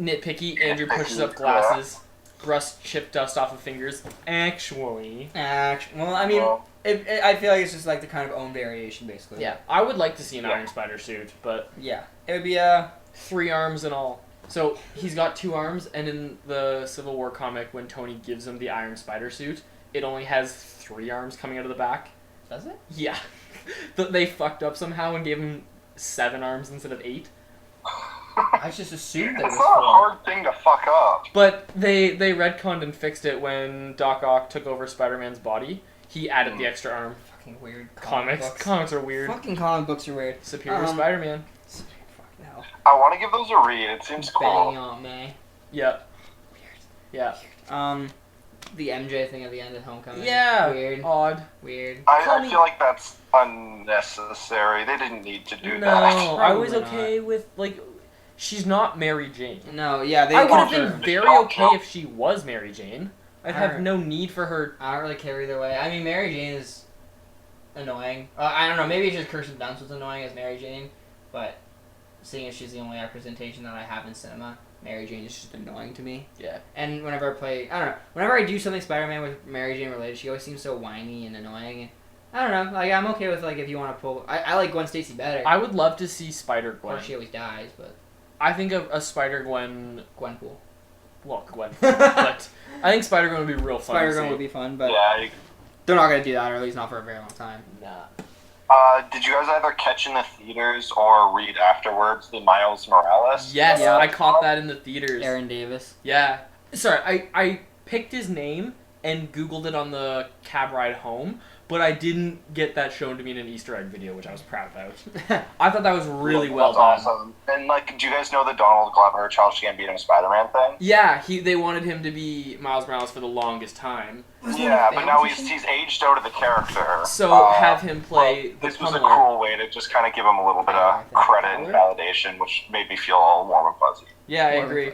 Nitpicky, Andrew pushes up glasses. Russ chipped dust off of fingers. Actually. Well, I mean, I feel like it's just like the kind of own variation, basically. Yeah, I would like to see an Yeah. Iron Spider suit, but Yeah. It would be 3 arms and all. So he's got 2 arms, and in the Civil War comic, when Tony gives him the Iron Spider suit, it only has 3 arms coming out of the back. Does it? Yeah. They fucked up somehow and gave him 7 arms instead of 8. I just assumed that it It's was not a 4. hard thing to fuck up. But they retconned and fixed it when Doc Ock took over Spider-Man's body. He added the extra arm. Fucking weird. Comics are weird. Fucking comic books are weird. Superior Spider-Man. Fuck no. I want to give those a read. It seems Banging cool. on me. Yeah. Yeah. The MJ thing at the end of Homecoming. Yeah. Weird. Odd. Weird. I feel like that's unnecessary. They didn't need to do No, that. I was Probably okay with, like, she's not Mary Jane. No, yeah, they I would have could've- been very okay if she was Mary Jane. I'd have Alright. no need for her. I don't really care either way. I mean, Mary Jane is annoying. I don't know. Maybe it's just Kirsten Dunst was annoying as Mary Jane, but seeing as she's the only representation that I have in cinema, Mary Jane is just annoying to me. Yeah. And whenever I do something Spider-Man with Mary Jane related, she always seems so whiny and annoying. I don't know. Like, I'm okay with, like, if you want to pull. I like Gwen Stacy better. I would love to see Spider Of Gwen. course, she always dies, but I think of a Spider Gwen. Gwenpool. Well, Gwen. But I think Spider Gwen would be real fun. Spider-Gwen would be fun, but Yeah. they're not gonna do that, or at least not for a very long time. Nah. Did you guys either catch in the theaters or read afterwards the Miles Morales? Yes, Yeah. I caught that in the theaters. Aaron Davis. Yeah. Sorry, I picked his name and Googled it on the cab ride home, but I didn't get that shown to me in an Easter egg video, which I was proud about. I thought that was really well done. That's awesome. And, like, do you guys know the Donald Glover, Childish Gambino Spider-Man thing? Yeah, they wanted him to be Miles Morales for the longest time. Yeah, but now he's aged out of the character. So have him play the This was a pummeler. cruel way to just kind of give him a little bit of credit and validation, which made me feel all warm and fuzzy. Yeah, I agree.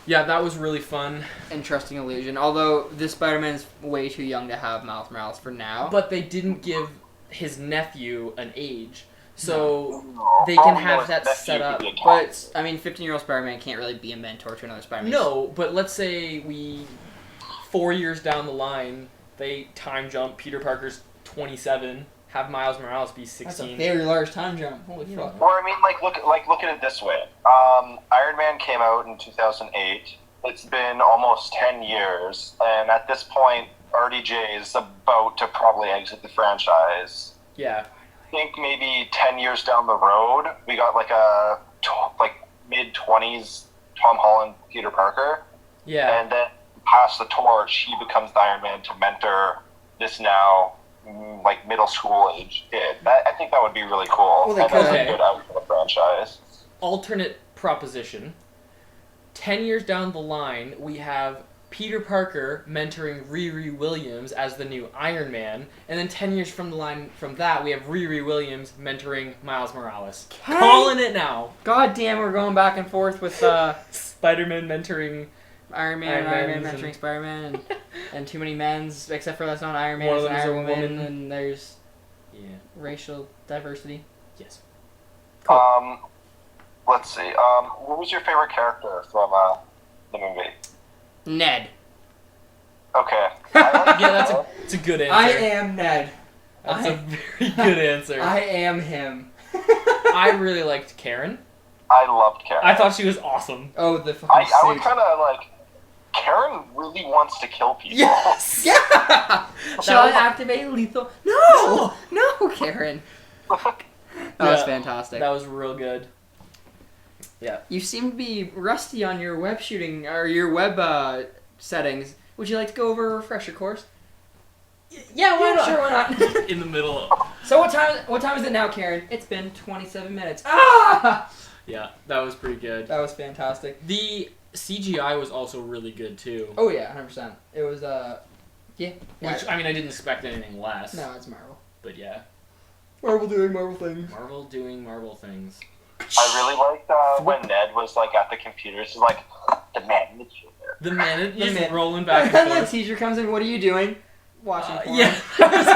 Yeah, that was really fun. Interesting illusion. Although this Spider-Man is way too young to have Miles Morales for now. But they didn't give his nephew an age. So No, they can probably have his that nephew set could up. be a cat. But I mean, 15-year-old Spider-Man can't really be a mentor to another Spider-Man. No, but let's say 4 years down the line, they time jump. Peter Parker's 27. Have Miles Morales be 16. That's a very large time jump. Holy fuck. Or I mean, look at it this way. Iron Man came out in 2008. It's been almost 10 years, and at this point, RDJ is about to probably exit the franchise. Yeah. I think maybe 10 years down the road, we got like mid-20s Tom Holland, Peter Parker. Yeah. And then pass the torch, he becomes the Iron Man to mentor this now like middle school age kid. I think that would be really cool. Well, they and could. that's a good out for the franchise. Alternate proposition. 10 years down the line, we have Peter Parker mentoring Riri Williams as the new Iron Man, and then 10 years from the line from that, we have Riri Williams mentoring Miles Morales. Calling it now. God damn, we're going back and forth with Spider-Man mentoring Iron Man Mans mentoring and- Spider-Man, and too many men's, except for that's not Iron Man, One of it's them is Iron a Woman, woman. and there's Yeah. racial diversity. Yes. Let's see. What was your favorite character from the movie? Ned. Okay. I like Yeah, it's a good answer. I am Ned. That's a very good answer. I am him. I really liked Karen. I loved Karen. I thought she was awesome. Oh, the fucking I would suit. kind of like. Karen really wants to kill people. Yes! Yeah! Shall I activate lethal? No! No, Karen. That was Yeah. fantastic. That was real good. Yeah. You seem to be rusty on your web shooting, or your web settings. Would you like to go over a refresher course? Yeah, why not? Sure, why not? In the middle of... So what time is it now, Karen? It's been 27 minutes. Ah! Yeah, that was pretty good. That was fantastic. The CGI was also really good, too. Oh yeah, 100%. It was, yeah. Which, I mean, I didn't expect anything less. No, it's Marvel. But yeah. Marvel doing Marvel things. Marvel doing Marvel things. I really liked when Ned was like at the computer. He's like, the man in the chair. The minute The just minute. rolling back and And the forth. teacher comes in, what are you doing? Watching porn. Yeah, that was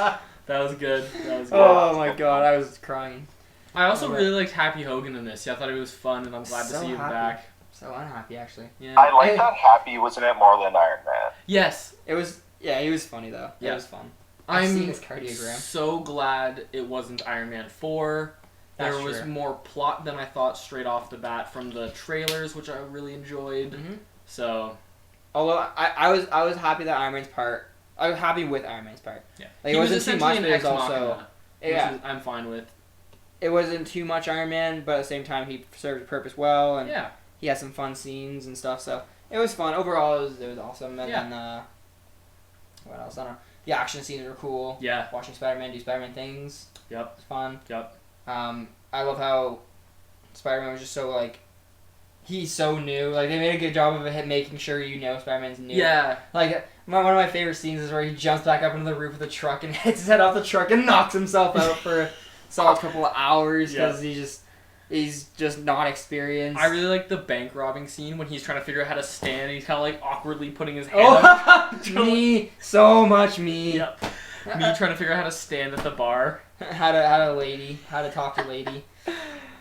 great. That was good. That was good. Oh my god, I was crying. I also Oh, really liked Happy Hogan in this. Yeah, I thought it was fun, and I'm glad to So see him happy. back. So unhappy, actually. Yeah. I like Hey. that Happy was in it more than Iron Man. Yes, It was, yeah, he was funny though. Yeah. It was fun. I've I'm seen his cardiogram. so glad it wasn't Iron Man 4. That's There was true. more plot than I thought straight off the bat from the trailers, which I really enjoyed. Mhm. So, Although I was happy that Iron Man's part. I was happy with Iron Man's part. yeah. Like, He it was wasn't too essentially much, an but it was ex also machina, which yeah. is- I'm fine with. It wasn't too much Iron Man, but at the same time he served a purpose well, and Yeah. he had some fun scenes and stuff. So it was fun overall. It was awesome. And Yeah. then what else? I don't know. The action scenes were cool. Yeah. Watching Spider-Man do Spider-Man things Yep. was fun. Yep. I love how Spider-Man was just so like. He's so new. Like they made a good job of it, making sure you know Spider-Man's new. Yeah. Like one of my favorite scenes is where he jumps back up into the roof of the truck and hits his head off the truck and knocks himself out for a solid couple of hours because he's just not experienced. I really like the bank robbing scene when he's trying to figure out how to stand. And he's kind of like awkwardly putting his hand up. Oh, me, so much me. Yep. Me trying to figure out how to stand at the bar. How to talk to lady.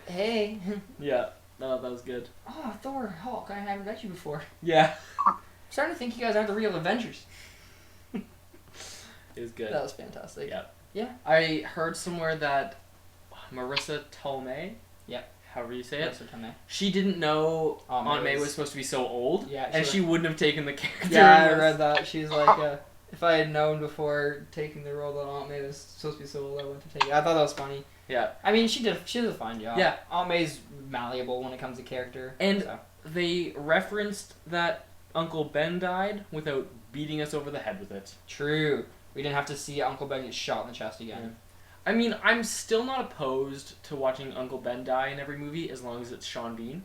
Hey. Yeah. No, that was good. Oh, Thor, Hulk, I haven't met you before. Yeah. I'm starting to think you guys aren't the real Avengers. It was good. That was fantastic. Yeah. Yeah. I heard somewhere that Marissa Tomei, Yep. however you say it, That's what I meant. she didn't know Aunt Aunt May May was- was supposed to be so old, Yeah, and she wouldn't have taken the character. Yeah, I in this. read that. She's like, if I had known before taking the role that Aunt May was supposed to be so old, I wouldn't have taken it. I thought that was funny. Yeah. I mean, she did a fine job. Yeah. Aunt May's malleable when it comes to character. And so. they referenced that Uncle Ben died without beating us over the head with it. True. We didn't have to see Uncle Ben get shot in the chest again. I mean, I'm still not opposed to watching Uncle Ben die in every movie as long as it's Sean Bean.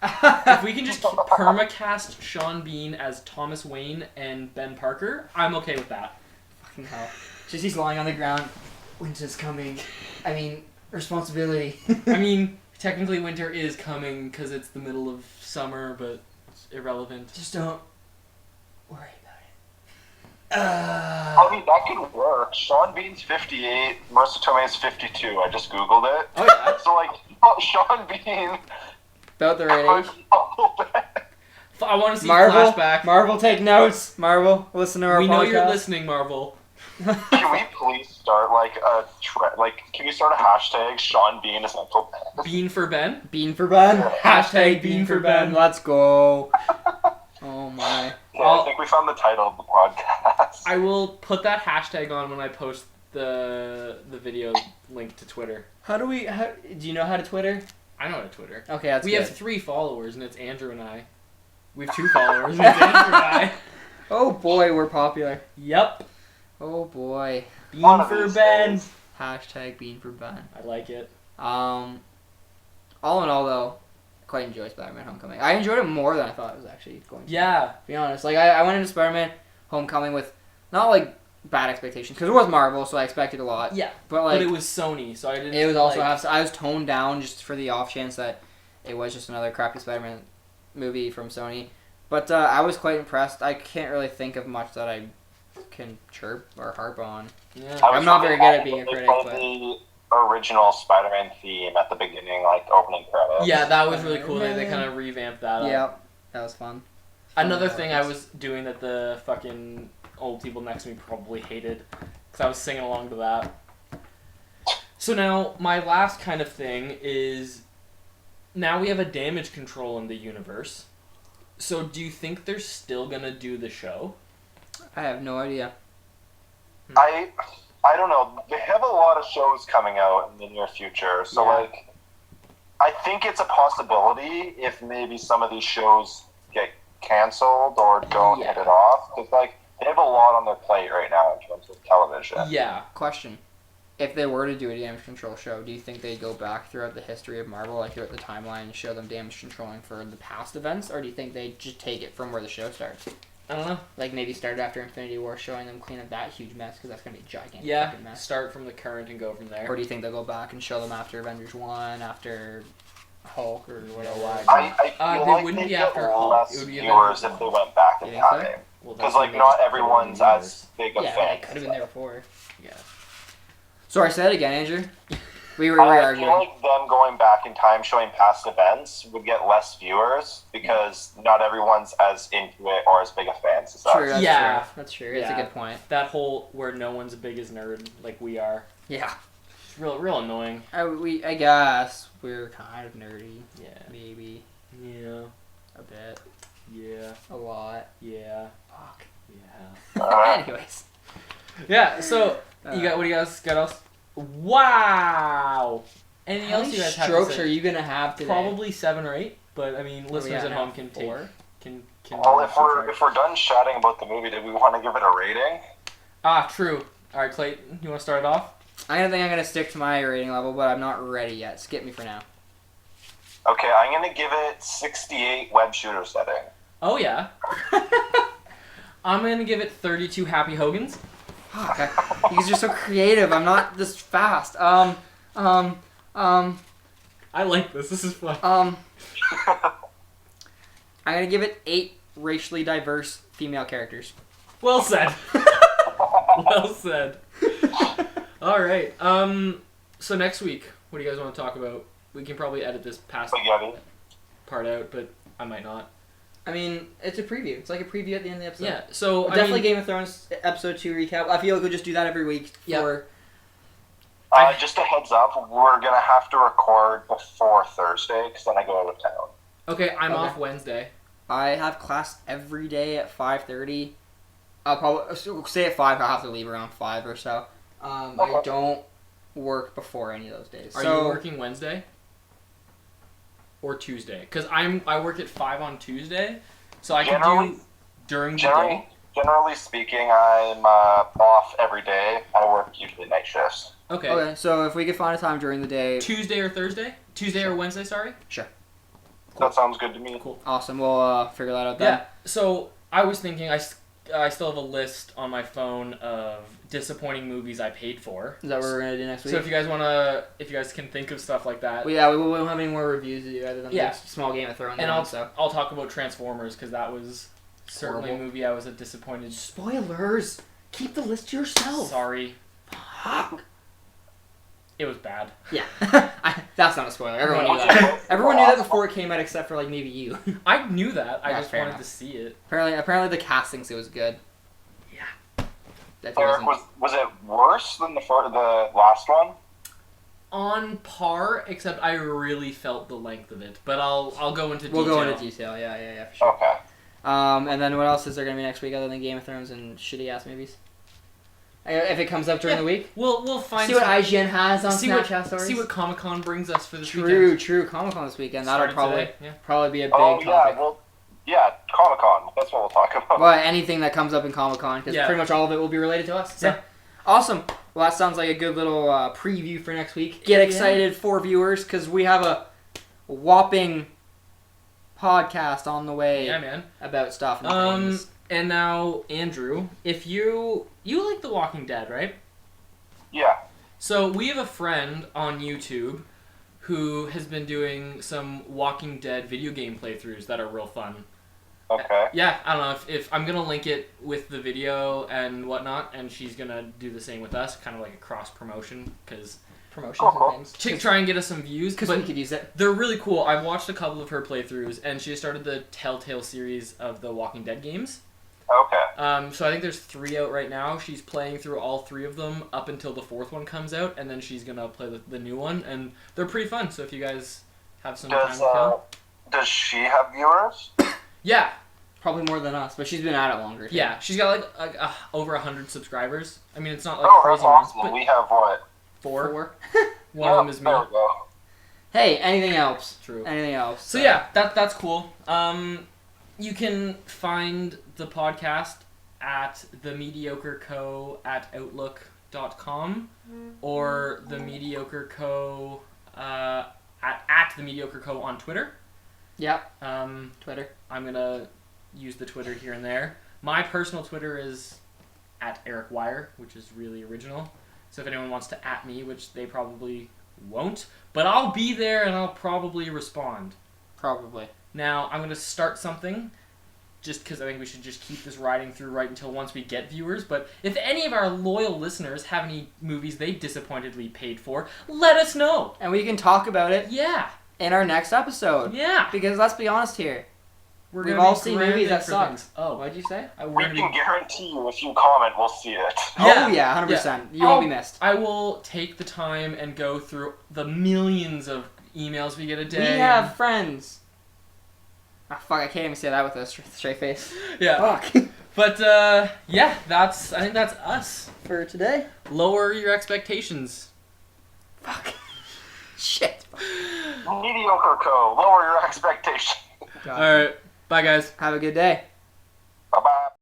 If we can just permacast Sean Bean as Thomas Wayne and Ben Parker, I'm okay with that. Fucking hell. Just he's lying on the ground. Winter's coming. I mean, responsibility. I mean, Technically, winter is coming because it's the middle of summer, but it's irrelevant. Just don't worry about it. I mean, that could work. Sean Bean's 58, Marissa Tomei's 52. I just Googled it. Oh, yeah. So, like, Sean Bean... About the right age. I want to see Marvel, flashback. Marvel, take notes. Marvel, listen to our podcast. We know you're listening, Marvel. Can we please start, like, can we start a hashtag Sean Bean is Uncle Ben? Bean for Ben? Bean for Ben. Yeah. Hashtag Bean for Ben. Let's go. Oh my. Yeah, I think we found the title of the podcast. I will put that hashtag on when I post the video link to Twitter. Do you know how to Twitter? I know how to Twitter. Okay, that's We good. have 3 followers, and it's Andrew and I. We have 2 followers, and it's Andrew and I. Oh boy, we're popular. Yep. Oh boy. Bean One of for these Ben. days. Hashtag Bean for Ben. I like it. All in all, though, I quite enjoy Spider-Man: Homecoming. I enjoyed it more than I thought it was actually going to. Yeah. To be honest, like I went into Spider-Man: Homecoming with not like bad expectations because it was Marvel, so I expected a lot. Yeah. But like But it was Sony, so I didn't. it was also like, I was toned down just for the off chance that it was just another crappy Spider-Man movie from Sony. But I was quite impressed. I can't really think of much that I can chirp or harp on. Yeah. I'm not very good at being a They critic, played but the original Spider-Man theme at the beginning, like opening credits. Yeah, that was really cool. They kind of revamped that. yeah, that was fun. Another thing I was doing that the fucking old people next to me probably hated, because I was singing along to that. So now, my last kind of thing is, now we have a damage control in the universe. So do you think they're still going to do the show? I have no idea. I don't know. They have a lot of shows coming out in the near future, so Yeah. like, I think it's a possibility if maybe some of these shows get canceled or don't hit it off, because like they have a lot on their plate right now in terms of television. Yeah. Question. If they were to do a damage control show, do you think they'd go back throughout the history of Marvel, like throughout the timeline, and show them damage controlling for the past events, or do you think they'd just take it from where the show starts? I don't know. Like maybe start after Infinity War, showing them clean up that huge mess, because that's going to be a gigantic Yeah, fucking mess. start from the current and go from there. Or do you think they'll go back and show them after Avengers 1, after Hulk, or whatever? I feel they like wouldn't they'd be get after Hulk. less It would be viewers Avengers if they went back in You think so? time. Well, Because that's when like they not just put it in everyone's the universe. as big a Yeah, fan. they could have been there before. Yeah. Sorry, say that again, Andrew. We were I feel arguing. like them going back in time showing past events would get less viewers because not everyone's as into it or as big a fans as True, us. that's Yeah. true. That's true. It's a Yeah. good point. That whole where no one's as big as nerd like we are. Yeah. It's real annoying. I guess we're kind of nerdy. Yeah. Maybe Yeah. a bit, Yeah. a lot. Yeah. Fuck. Yeah. Anyways, Yeah, so what do you guys got else? Wow. Anything how else many you guys have to strokes say? are you gonna have today? Probably 7 or 8, but I mean, listeners at no, home can 4. can Well, if subtract. we're done chatting about the movie, do we want to give it a rating? True. All right, Clayton, you want to start it off? I think I'm gonna stick to my rating level, but I'm not ready yet. Skip me for now. Okay, I'm gonna give it 68 web shooter setting. Oh yeah. I'm gonna give it 32 Happy Hogans. Fuck, you guys are so creative. I'm not this fast. I like this. This is fun. I'm gonna give it 8 racially diverse female characters. Well said. Well said. All right. So next week, what do you guys want to talk about? We can probably edit this past Spaghetti. part out, but I might not. I mean, it's a preview. It's like a preview at the end of the episode. Yeah. So Definitely Game of Thrones episode 2 recap. I feel like we'll just do that every week. Yep. Just a heads up, we're gonna have to record before Thursday because then I go out of town. Okay, I'm Okay. off Wednesday. I have class every day at 5:30. I'll probably say at 5. I'll have to leave around 5 or so. I don't work before any of those days. Are you working Wednesday or Tuesday? Because I work at 5 on Tuesday, so I can do during the day. Generally speaking, I'm off every day. I work usually night shifts. Okay. Okay, so if we could find a time during the day, Tuesday or Thursday? Tuesday or Wednesday? Sorry. That sounds good to me. Cool. awesome. We'll figure that out then. Yeah. So I was thinking, I still have a list on my phone of disappointing movies I paid for. Is that what we're gonna do next week? So if you guys can think of stuff like that. We won't have any more reviews to do other than the small Game of Thrones. And one, I'll talk about Transformers because that was certainly a movie I was a disappointed. Spoilers. Keep the list to yourself. Sorry. Fuck. It was bad. Yeah. That's not a spoiler. Everyone knew that. Everyone knew that before it came out, except for like maybe you. I knew that. I Yeah, just fair wanted enough. to see it. Apparently the casting was good. Yeah. Eric, was it worse than the last one? On par, except I really felt the length of it. But I'll go into detail. We'll go into detail. Yeah, for sure. Okay. And then what else is there gonna be next week other than Game of Thrones and shitty ass movies? If it comes up during the week, we'll find. See what IGN has on Snapchat stories. See what Comic-Con brings us for this weekend. True. Comic-Con this weekend. That'll Started probably be a big Oh topic. yeah, Comic-Con. That's what we'll talk about. Well, anything that comes up in Comic-Con, because pretty much all of it will be related to us. So. Yeah. Awesome. Well, that sounds like a good little preview for next week. Get excited for viewers, because we have a whopping podcast on the way. Yeah, man. About stuff and things. And now, Andrew, if you like The Walking Dead, right? Yeah. So we have a friend on YouTube who has been doing some Walking Dead video game playthroughs that are real fun. Okay. Yeah, I don't know if I'm gonna link it with the video and whatnot, and she's gonna do the same with us, kind of like a cross promotion, because Promotions and things. to try and get us some views. Because we could use it. They're really cool. I've watched a couple of her playthroughs, and she started the Telltale series of the Walking Dead games. Okay. So I think there's 3 out right now. She's playing through all 3 of them up until the 4th one comes out, and then she's gonna play the new one, and they're pretty fun. So if you guys have some time to kill, does she have viewers? yeah, Probably more than us, but she's been at it longer. Too. yeah, she's got like over 100 subscribers. I mean, it's not like That's crazy amounts, awesome. but We have what? 4. One of them is me. There we go. Hey, anything else? True. Anything else? So yeah, that's cool. You can find the podcast at the Mediocre Co at outlook.com or the Mediocre Co at the Mediocre Co on Twitter. Yep. Twitter. I'm gonna use the Twitter here and there. My personal Twitter is at Eric Wire, which is really original. So if anyone wants to at me, which they probably won't, but I'll be there and I'll probably respond. Probably. Now, I'm going to start something, just because I think we should just keep this riding through right until once we get viewers, but if any of our loyal listeners have any movies they disappointedly paid for, let us know! And we can talk about it Yeah! in our next episode. Yeah! Because let's be honest here. We're We've gonna all be seen grand movies that for suck. things. Oh, What'd you say? we're We gonna can be... guarantee you if you comment, we'll see it. Yeah. Oh yeah, 100%. Yeah. You won't be missed. I will take the time and go through the millions of emails we get a day. We have friends. Ah, fuck, I can't even say that with a straight face. Yeah. Fuck. But, yeah, I think that's us. For today? Lower your expectations. Fuck. Shit. Mediocre Co. Lower your expectations. God. Alright, bye guys. Have a good day.